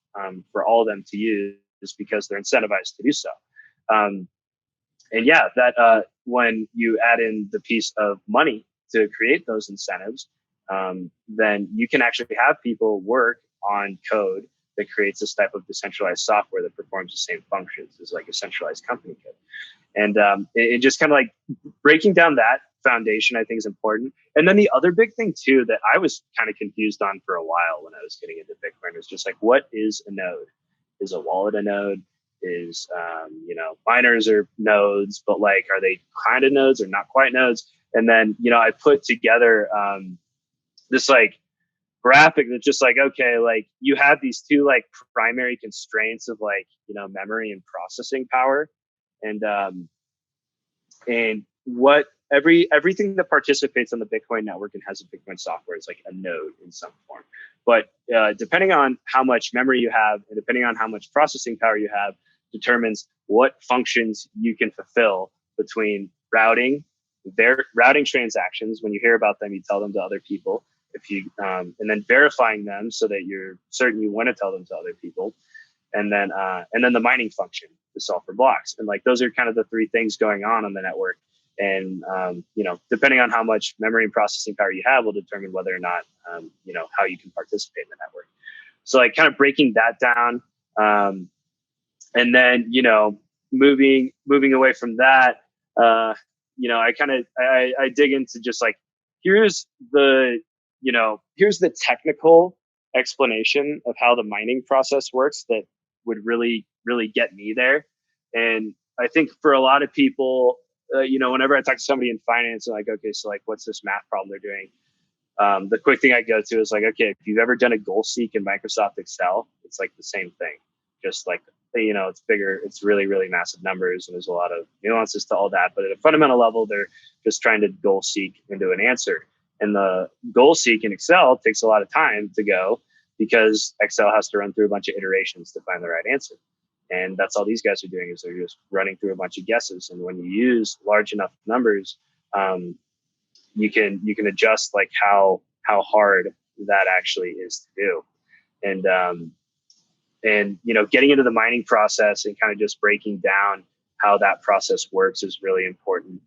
for all of them to use, because they're incentivized to do so. And yeah, that when you add in the piece of money to create those incentives, then you can actually have people work on code that creates this type of decentralized software that performs the same functions as like a centralized company could. And it just kind of like breaking down that foundation, I think, is important. And then the other big thing too that I was kind of confused on for a while when I was getting into Bitcoin was just like, what is a node? Is a wallet a node? Is miners are nodes, but like, are they kind of nodes or not quite nodes? And then I put together this like graphic that's just like, okay, like you have these two like primary constraints of like memory and processing power, and what everything that participates on the Bitcoin network and has a Bitcoin software is like a node in some form. But depending on how much memory you have and depending on how much processing power you have determines what functions you can fulfill between routing transactions. When you hear about them, you tell them to other people. And then verifying them so that you're certain you want to tell them to other people. And then the mining function to solve for blocks. And like, those are kind of the three things going on the network. And, depending on how much memory and processing power you have will determine whether or not, how you can participate in the network. So like kind of breaking that down. And then, moving away from that, I dig into just like, here's the technical explanation of how the mining process works that would really, really get me there. And I think for a lot of people, whenever I talk to somebody in finance, I'm like, okay, so like, what's this math problem they're doing? The quick thing I go to is like, okay, if you've ever done a goal seek in Microsoft Excel, it's like the same thing. Just like, it's bigger, it's really, really massive numbers, and there's a lot of nuances to all that. But at a fundamental level, they're just trying to goal seek into an answer. And the goal seek in Excel takes a lot of time to go because Excel has to run through a bunch of iterations to find the right answer. And that's all these guys are doing, is they're just running through a bunch of guesses. And when you use large enough numbers, you can adjust like how hard that actually is to do. And getting into the mining process and kind of just breaking down how that process works is really important.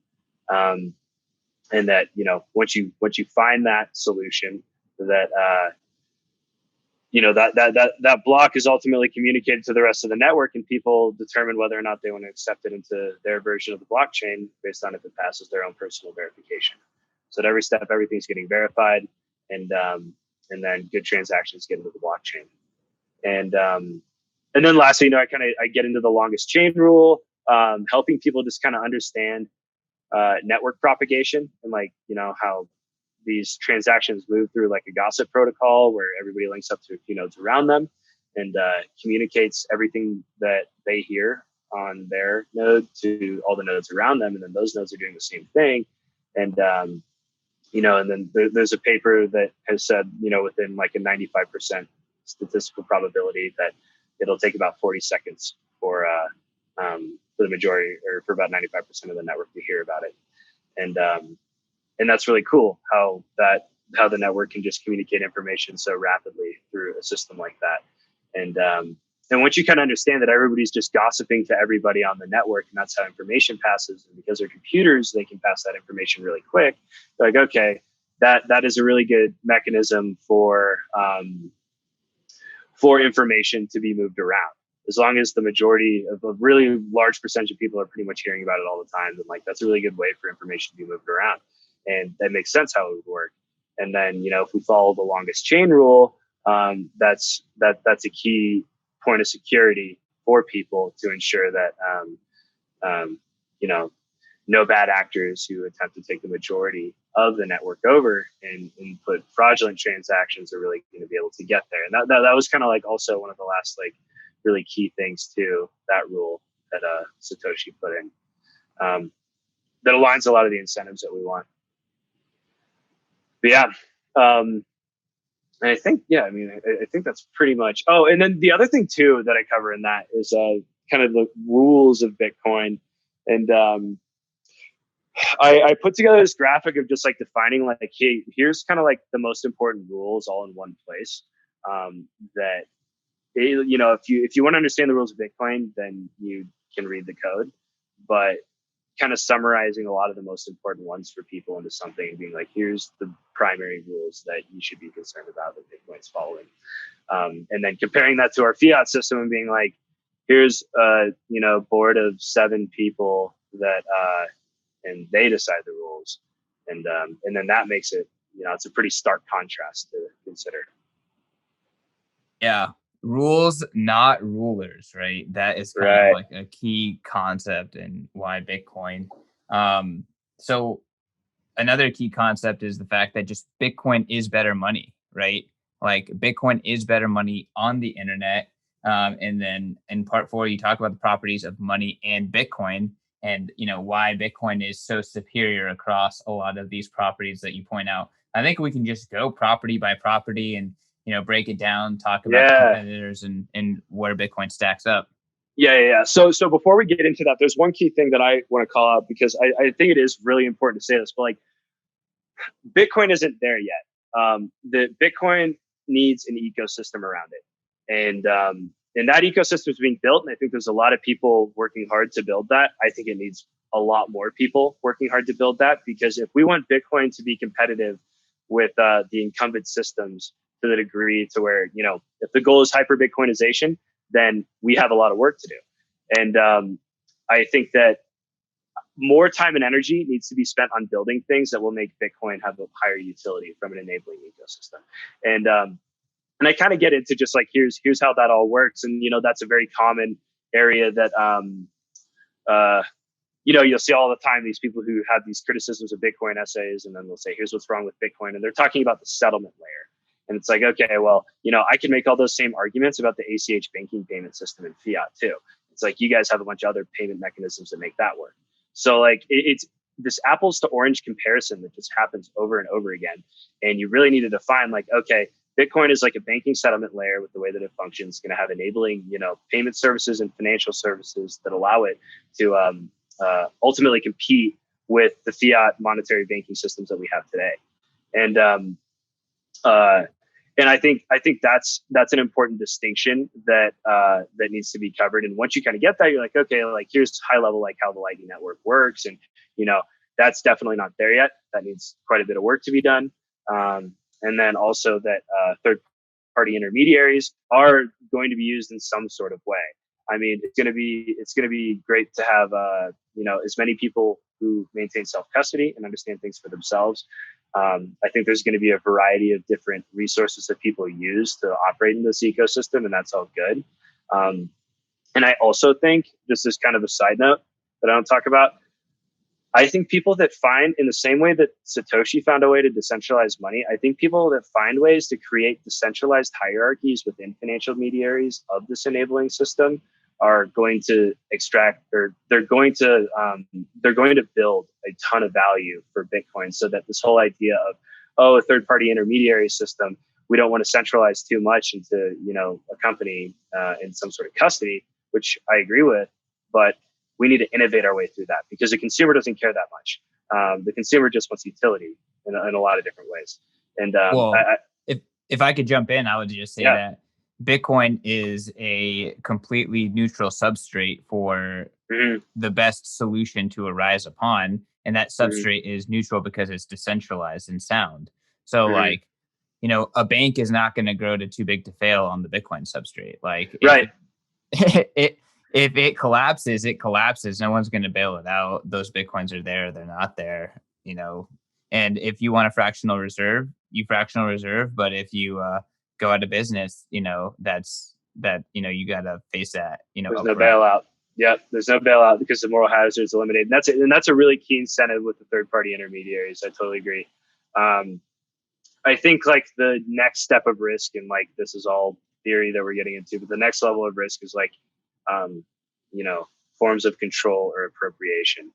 And that once you find that solution, that that block is ultimately communicated to the rest of the network, and people determine whether or not they want to accept it into their version of the blockchain based on if it passes their own personal verification. So at every step, everything's getting verified, and then good transactions get into the blockchain. And then lastly, I get into the longest chain rule, helping people just kind of understand network propagation and like how these transactions move through like a gossip protocol where everybody links up to a few nodes around them and communicates everything that they hear on their node to all the nodes around them, and then those nodes are doing the same thing. And and then there's a paper that has said within like a 95% statistical probability that it'll take about 40 seconds for the majority, or for about 95% of the network to hear about it. And that's really cool how the network can just communicate information so rapidly through a system like that. And once you kind of understand that everybody's just gossiping to everybody on the network, and that's how information passes, and because they're computers, they can pass that information really quick. Like, okay, that is a really good mechanism for information to be moved around. As long as the majority of a really large percentage of people are pretty much hearing about it all the time, then like that's a really good way for information to be moved around. And that makes sense how it would work. And then, if we follow the longest chain rule, that's a key point of security for people to ensure that, no bad actors who attempt to take the majority of the network over and put fraudulent transactions are really going to be able to get there. And that was kind of like also one of the last like really key things to that rule that Satoshi put in, that aligns a lot of the incentives that we want. But yeah, and I think, yeah, I mean, I think that's pretty much. Oh, and then the other thing too that I cover in that is kind of the rules of Bitcoin. And I put together this graphic of just like defining like, hey, here's kind of like the most important rules all in one place. That you know, if you want to understand the rules of Bitcoin, then you can read the code. But kind of summarizing a lot of the most important ones for people into something and being like, here's the primary rules that you should be concerned about that Bitcoin's following. And then comparing that to our fiat system and being like, here's a board of 7 people that and they decide the rules. And then that makes it, it's a pretty stark contrast to consider. Yeah. Rules, not rulers, right? That is kind of Right. like a key concept in why Bitcoin. So another key concept is the fact that just Bitcoin is better money, right? Like Bitcoin is better money on the internet. And then in part 4, you talk about the properties of money and Bitcoin, and why Bitcoin is so superior across a lot of these properties that you point out. I think we can just go property by property and break it down, talk about the Yeah. competitors and where Bitcoin stacks up. Yeah. So before we get into that, there's one key thing that I want to call out because I think it is really important to say this, but like Bitcoin isn't there yet. The Bitcoin needs an ecosystem around it, and that ecosystem is being built. And I think there's a lot of people working hard to build that. I think it needs a lot more people working hard to build that, because if we want Bitcoin to be competitive with the incumbent systems to the degree to where, if the goal is hyper Bitcoinization, then we have a lot of work to do. And I think that more time and energy needs to be spent on building things that will make Bitcoin have a higher utility from an enabling ecosystem. And I kind of get into just like, here's how that all works. And, that's a very common area that, you'll see all the time, these people who have these criticisms of Bitcoin essays, and then they'll say, here's what's wrong with Bitcoin. And they're talking about the settlement layer. And it's like, okay, well, I can make all those same arguments about the ACH banking payment system in fiat too. It's like, you guys have a bunch of other payment mechanisms that make that work. So like it's this apples to orange comparison that just happens over and over again. And you really need to define like, okay, Bitcoin is like a banking settlement layer with the way that it functions, going to have enabling, payment services and financial services that allow it to ultimately compete with the fiat monetary banking systems that we have today. And I think that's an important distinction that that needs to be covered. And once you kind of get that, you're like, okay, like here's high level like how the Lightning Network works, and that's definitely not there yet. That needs quite a bit of work to be done. And then also that third party intermediaries are going to be used in some sort of way. I mean, it's going to be great to have as many people who maintain self custody and understand things for themselves. I think there's going to be a variety of different resources that people use to operate in this ecosystem, and that's all good. And I also think, just as kind of a side note that I don't talk about, I think people that find, in the same way that Satoshi found a way to decentralize money, I think people that find ways to create decentralized hierarchies within financial intermediaries of this enabling system are going to extract, or they're going to build a ton of value for Bitcoin. So that this whole idea of, a third party intermediary system, we don't want to centralize too much into a company in some sort of custody, which I agree with, but we need to innovate our way through that, because the consumer doesn't care that much. The consumer just wants utility in a lot of different ways. And Well, if I could jump in, I would just say that Bitcoin is a completely neutral substrate for the best solution to arise upon. And that substrate is neutral because it's decentralized and sound. So like, a bank is not going to grow to too big to fail on the Bitcoin substrate. Like if it collapses, it collapses. No one's going to bail it out. Those Bitcoins are there. They're not there, and if you want a fractional reserve, you fractional reserve. But if you go out of business, you got to face that, there's no bailout. Yeah, there's no bailout because the moral hazard is eliminated. And that's a really key incentive with the third party intermediaries. I totally agree. Um, I think like the next step of risk, and like this is all theory that we're getting into, but the next level of risk is like, um, you know, forms of control or appropriation.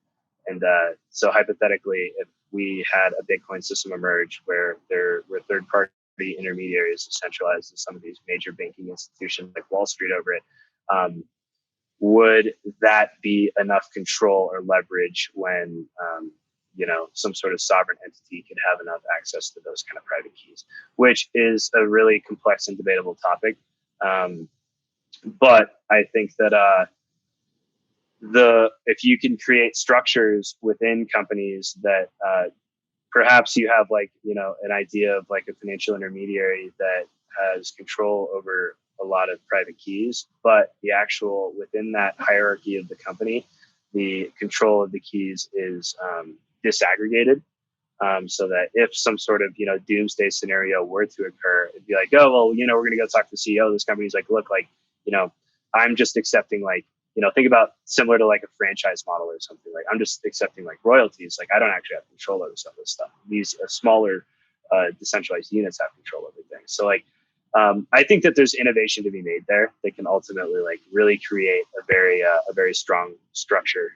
And so hypothetically, if we had a Bitcoin system emerge where there were third party intermediaries centralized in some of these major banking institutions like Wall Street over it, um, would that be enough control or leverage when some sort of sovereign entity could have enough access to those kind of private keys, which is a really complex and debatable topic. But I think that if you can create structures within companies that perhaps you have like an idea of like a financial intermediary that has control over a lot of private keys, but the actual within that hierarchy of the company, the control of the keys is disaggregated, so that if some sort of doomsday scenario were to occur, it'd be like, oh well, we're going to go talk to the CEO of this company. He's like, look, like I'm just accepting like think about similar to like a franchise model or something. Like I'm just accepting like royalties. Like I don't actually have control over some of this stuff. These smaller decentralized units have control over things. So like I think that there's innovation to be made there that can ultimately like really create a very strong structure.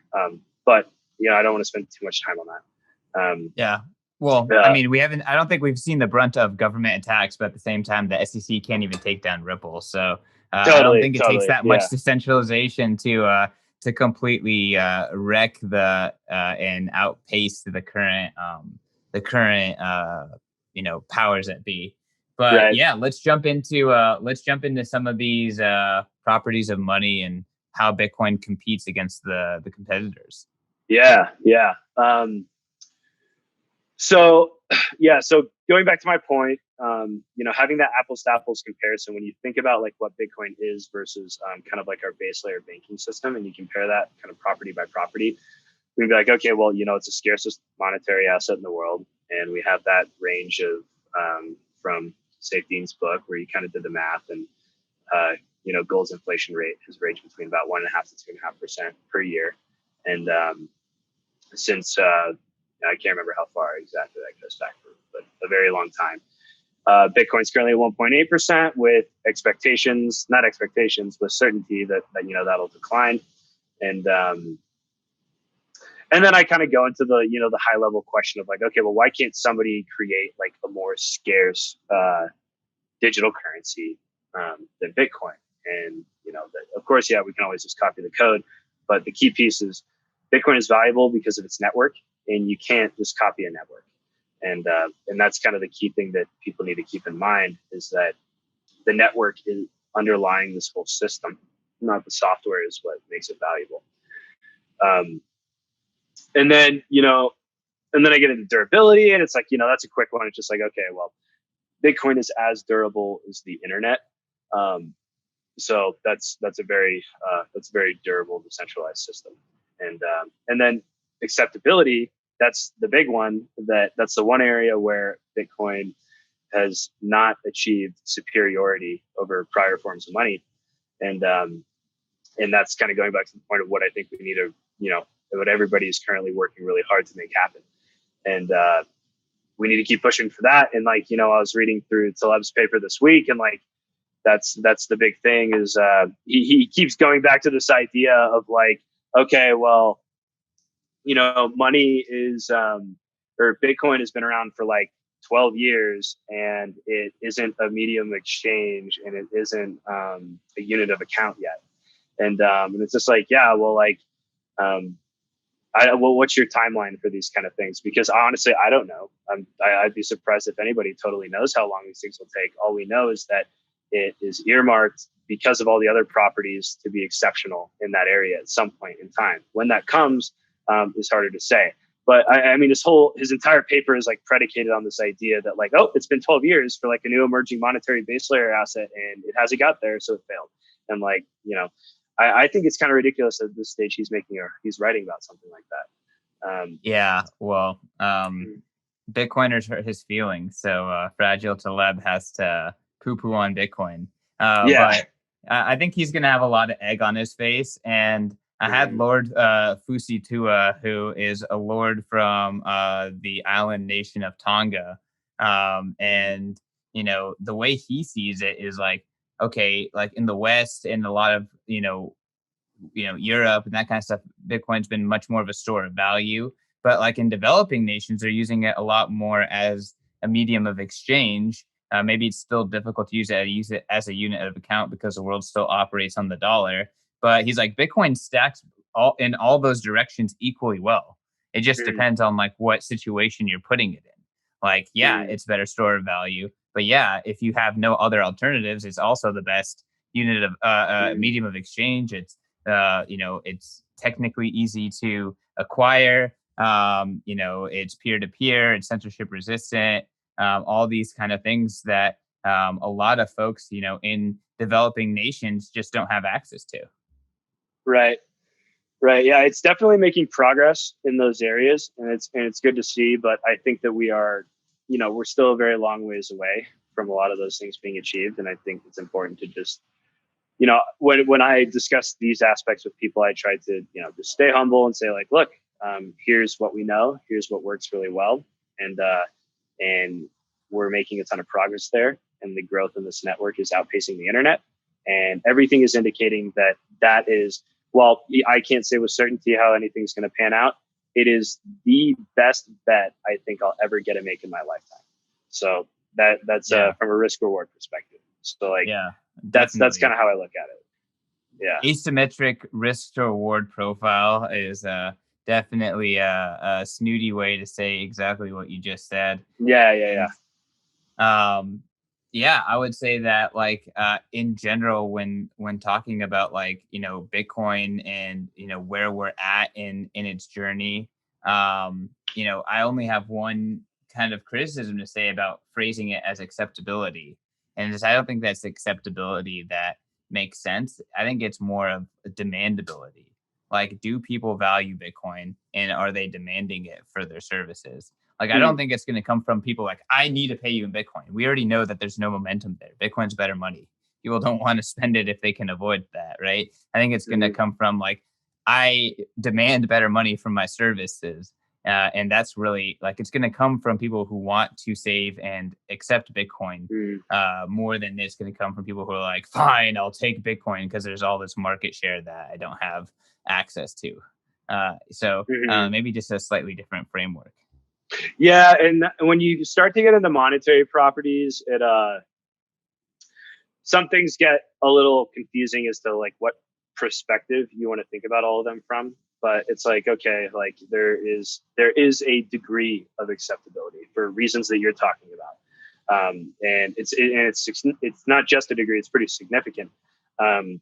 But I don't want to spend too much time on that. Yeah. Well, I mean, I don't think we've seen the brunt of government attacks, but at the same time, the SEC can't even take down Ripple. So I don't think it takes that much decentralization to completely wreck and outpace the current powers that be. But Right. yeah, let's jump into some of these properties of money and how Bitcoin competes against the competitors. Yeah. So going back to my point, having that apples to apples comparison, when you think about like what Bitcoin is versus kind of like our base layer banking system, and you compare that kind of property by property, we'd be like, okay, well, it's the scarcest monetary asset in the world. And we have that range of from say Dean's book, where you kind of did the math, and gold's inflation rate has ranged between about 1.5% to 2.5% per year. And since I can't remember how far exactly that goes back, but a very long time. Bitcoin's currently at 1.8% with not expectations, with certainty that that'll decline. And then I kind of go into the high level question of like, okay, well, why can't somebody create like a more scarce digital currency than Bitcoin? And of course, yeah, we can always just copy the code, but the key piece is Bitcoin is valuable because of its network, and you can't just copy a network. And that's kind of the key thing that people need to keep in mind, is that the network is underlying this whole system, not the software is what makes it valuable. And then I get into durability, and it's like, that's a quick one. It's just like, okay, well, Bitcoin is as durable as the internet. So that's a very durable decentralized system. And then acceptability, that's the big one. That's the one area where Bitcoin has not achieved superiority over prior forms of money. And that's kind of going back to the point of what I think we need to, what everybody is currently working really hard to make happen. And we need to keep pushing for that. And like, I was reading through Taleb's paper this week, and like, that's the big thing is he keeps going back to this idea of like, okay, well, money is or Bitcoin has been around for like 12 years, and it isn't a medium of exchange, and it isn't a unit of account yet. And it's just like, yeah, well, like, what's your timeline for these kind of things? Because honestly, I don't know. I'd be surprised if anybody totally knows how long these things will take. All we know is that it is earmarked because of all the other properties to be exceptional in that area at some point in time. When that comes is harder to say. But I mean, his entire paper is like predicated on this idea that like, oh, it's been 12 years for like a new emerging monetary base layer asset, and it hasn't got there, so it failed. And like, I think it's kind of ridiculous at this stage he's writing about something like that. Yeah, well, Bitcoiners hurt his feelings, so Fragile Taleb has to poo-poo on Bitcoin. But I think he's going to have a lot of egg on his face, and I had Lord Fusitua, who is a lord from the island nation of Tonga. And, the way he sees it is like, okay, like in the West and a lot of, Europe and that kind of stuff, Bitcoin's been much more of a store of value. But like in developing nations, they're using it a lot more as a medium of exchange. Maybe it's still difficult to use it as a unit of account because the world still operates on the dollar. But he's like, Bitcoin stacks all those directions equally well. It just Mm, depends on like what situation you're putting it in. Like, yeah, mm, it's better store of value, but yeah, if you have no other alternatives, it's also the best unit of mm. medium of exchange. It's technically easy to acquire. It's peer to peer, it's censorship resistant, all these kind of things that a lot of folks, in developing nations just don't have access to. Right. Right. Yeah, it's definitely making progress in those areas, and it's good to see. But I think that we're still a very long ways away from a lot of those things being achieved. And I think it's important to just, when I discuss these aspects with people, I try to, just stay humble and say like, look, here's what we know, here's what works really well, and we're making a ton of progress there, and the growth in this network is outpacing the internet, and everything is indicating that is, well, I can't say with certainty how anything's going to pan out. It is the best bet I think I'll ever get to make in my lifetime. So that's Yeah, from a risk reward perspective. So like yeah, that's kind definitely. of how I look at it. Yeah. Asymmetric risk to reward profile is definitely a snooty way to say exactly what you just said. Yeah. Yeah. Yeah. And um yeah, I would say that like in general, when talking about like, Bitcoin and where we're at in its journey, I only have one kind of criticism to say about phrasing it as acceptability. And just, I don't think that's acceptability that makes sense. I think it's more of a demandability. Like, do people value Bitcoin and are they demanding it for their services? Like, I don't Mm, think it's going to come from people like, I need to pay you in Bitcoin. We already know that there's no momentum there. Bitcoin's better money. People don't want to spend it if they can avoid that, right? I think it's going to mm, come from like, I demand better money from my services. And that's really like, it's going to come from people who want to save and accept Bitcoin mm, more than it's going to come from people who are like, fine, I'll take Bitcoin because there's all this market share that I don't have access to. mhm. Maybe just a slightly different framework. Yeah, and when you start to get into monetary properties, some things get a little confusing as to like what perspective you want to think about all of them from. But it's like, okay, like there is a degree of acceptability for reasons that you're talking about, and it's not just a degree; it's pretty significant. Um,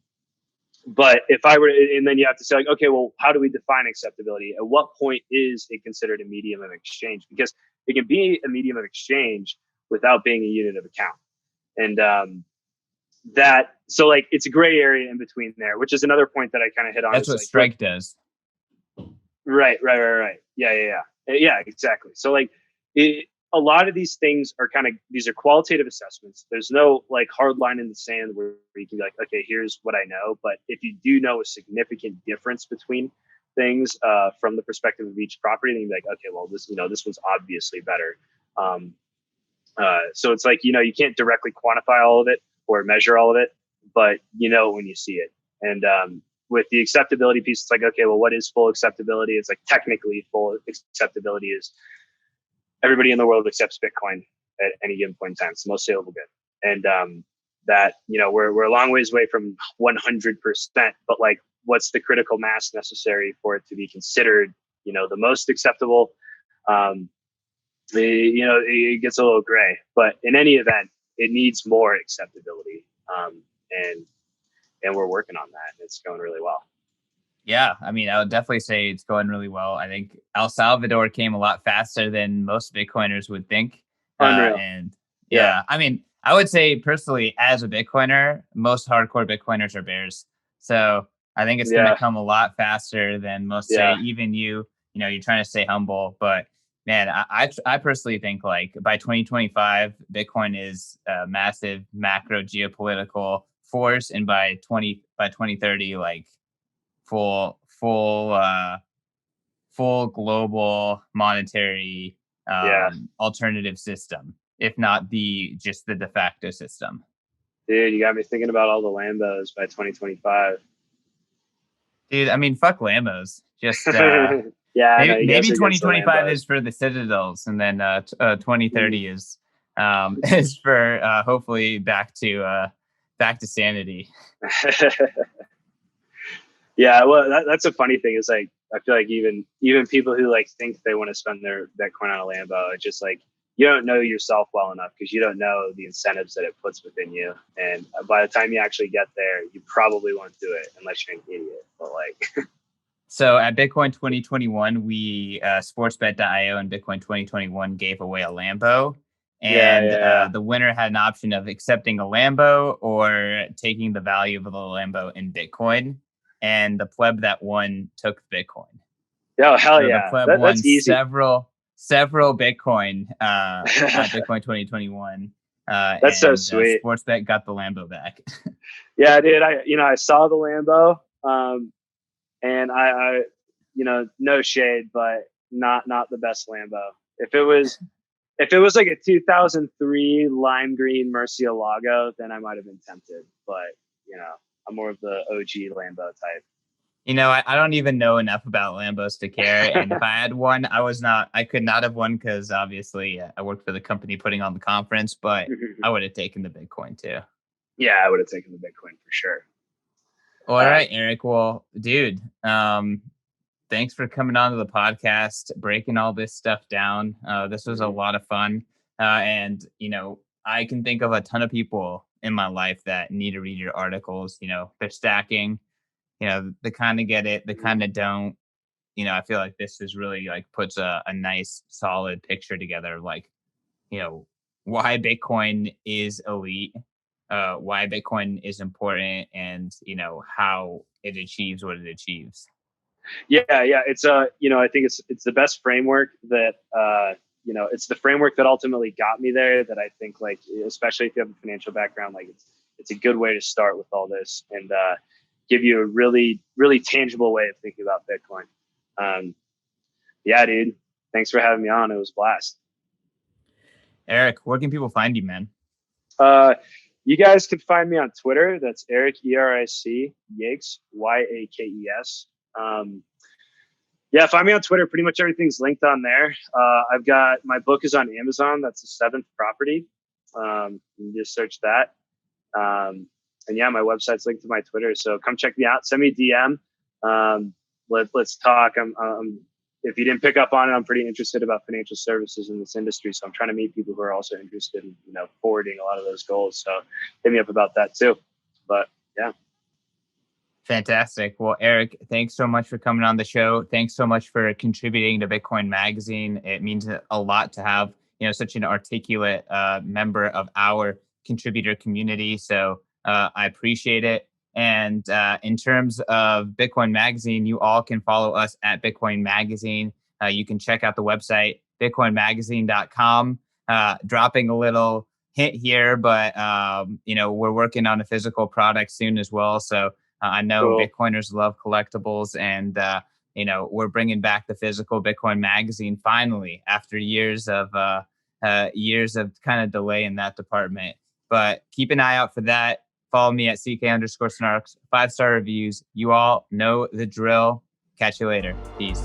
but if I were, and then you have to say like, okay, well, how do we define acceptability? At what point is it considered a medium of exchange? Because it can be a medium of exchange without being a unit of account, and that so like it's a gray area in between there, which is another point that I kind of hit on. That's Is what like, look, Strike does. right. Yeah, exactly. So like, a lot of these things are these are qualitative assessments. There's no like hard line in the sand where you can be like, okay, here's what I know. But if you do know a significant difference between things from the perspective of each property, then you're like, okay, well, this one's obviously better. Um, so it's like, you can't directly quantify all of it or measure all of it, but when you see it. And with the acceptability piece, it's like, okay, well, what is full acceptability? It's like technically full acceptability is everybody in the world accepts Bitcoin at any given point in time. It's the most saleable good. And that, we're a long ways away from 100%, but like, what's the critical mass necessary for it to be considered, the most acceptable? Um, it gets a little gray, but in any event, it needs more acceptability. And we're working on that. And it's going really well. Yeah, I mean, I would definitely say it's going really well. I think El Salvador came a lot faster than most Bitcoiners would think. Unreal. And Yeah. yeah, I mean, I would say personally, as a Bitcoiner, most hardcore Bitcoiners are bears. So I think it's going to Yeah. come a lot faster than most say. Yeah. Even you're trying to stay humble, but man, I personally think like by 2025, Bitcoin is a massive macro geopolitical force, and by 2030, like full global monetary Yeah, alternative system, if not just the de facto system. dude, you got me thinking about all the Lambos by 2025. Dude, I mean, fuck Lambos. Just Yeah, I know you guys maybe are against the 2025 Lambos. is for the Citadels, and then 2030 Mm. is is for hopefully back to sanity. Yeah, well, that's a funny thing. Is like I feel like even people who like think they want to spend their Bitcoin on a Lambo, it's just like you don't know yourself well enough because you don't know the incentives that it puts within you. And by the time you actually get there, you probably won't do it unless you're an idiot. But like, So at Bitcoin 2021, we sportsbet.io and Bitcoin 2021 gave away a Lambo. yeah, And yeah, the winner had an option of accepting a Lambo or taking the value of the Lambo in Bitcoin. And the pleb that won took Bitcoin. yeah. Oh, hell So the yeah, pleb won that's easy. several Bitcoin at Bitcoin 2021. That's so And sweet. Sportsbet got the Lambo back. Yeah, dude. I saw the Lambo, and I no shade, but not the best Lambo. If it was like a 2003 lime green Murcielago, then I might have been tempted. But I'm more of the OG Lambo I don't even know enough about Lambos to care. And if I had one, I could not have won because obviously I worked for the company putting on the conference, but type. I would have taken the Bitcoin too. Yeah, I would have taken the Bitcoin for sure. All Um, right, Eric. Well, dude, thanks for coming on to the podcast, breaking all this stuff down. This was a mhm. lot of fun. And, I can think of a ton of people in my life that need to read your articles. They're stacking, they kind of get it, they kind of don't. I feel like this is really like puts a nice solid picture together of like, you know, why Bitcoin is elite, why Bitcoin is important, and how it achieves what it achieves. Yeah. It's I think it's the best framework that it's the framework that ultimately got me there. That I think like, especially if you have a financial background, like it's a good way to start with all this and give you a really really tangible way of thinking about Bitcoin. Um, yeah, dude. Thanks for having me on. It was a blast. Eric, where can people find you, man? Uh, you guys can find me on Twitter. That's Eric ERIC Yakes YAKES. Yeah, find me on Twitter. Pretty much everything's linked on there. I've got my book is on Amazon. That's the seventh property. You just search that. And yeah, my website's linked to my Twitter. So come check me out. Send me a DM. Let's talk. If you didn't pick up on it, I'm pretty interested about financial services in this industry. So I'm trying to meet people who are also interested in forwarding a lot of those goals. So hit me up about that too. But yeah. Fantastic. Well, Eric, thanks so much for coming on the show. Thanks so much for contributing to Bitcoin Magazine. It means a lot to have, such an articulate member of our contributor community. So I appreciate it. And in terms of Bitcoin Magazine, you all can follow us at Bitcoin Magazine. You can check out the website, bitcoinmagazine.com. Dropping a little hint here, but, we're working on a physical product soon as well. So I know Cool. Bitcoiners love collectibles, and we're bringing back the physical Bitcoin magazine finally after years of kind of delay in that department. But keep an eye out for that. Follow me at CK_Snarks, 5-star reviews. You all know the drill. Catch you later. Peace.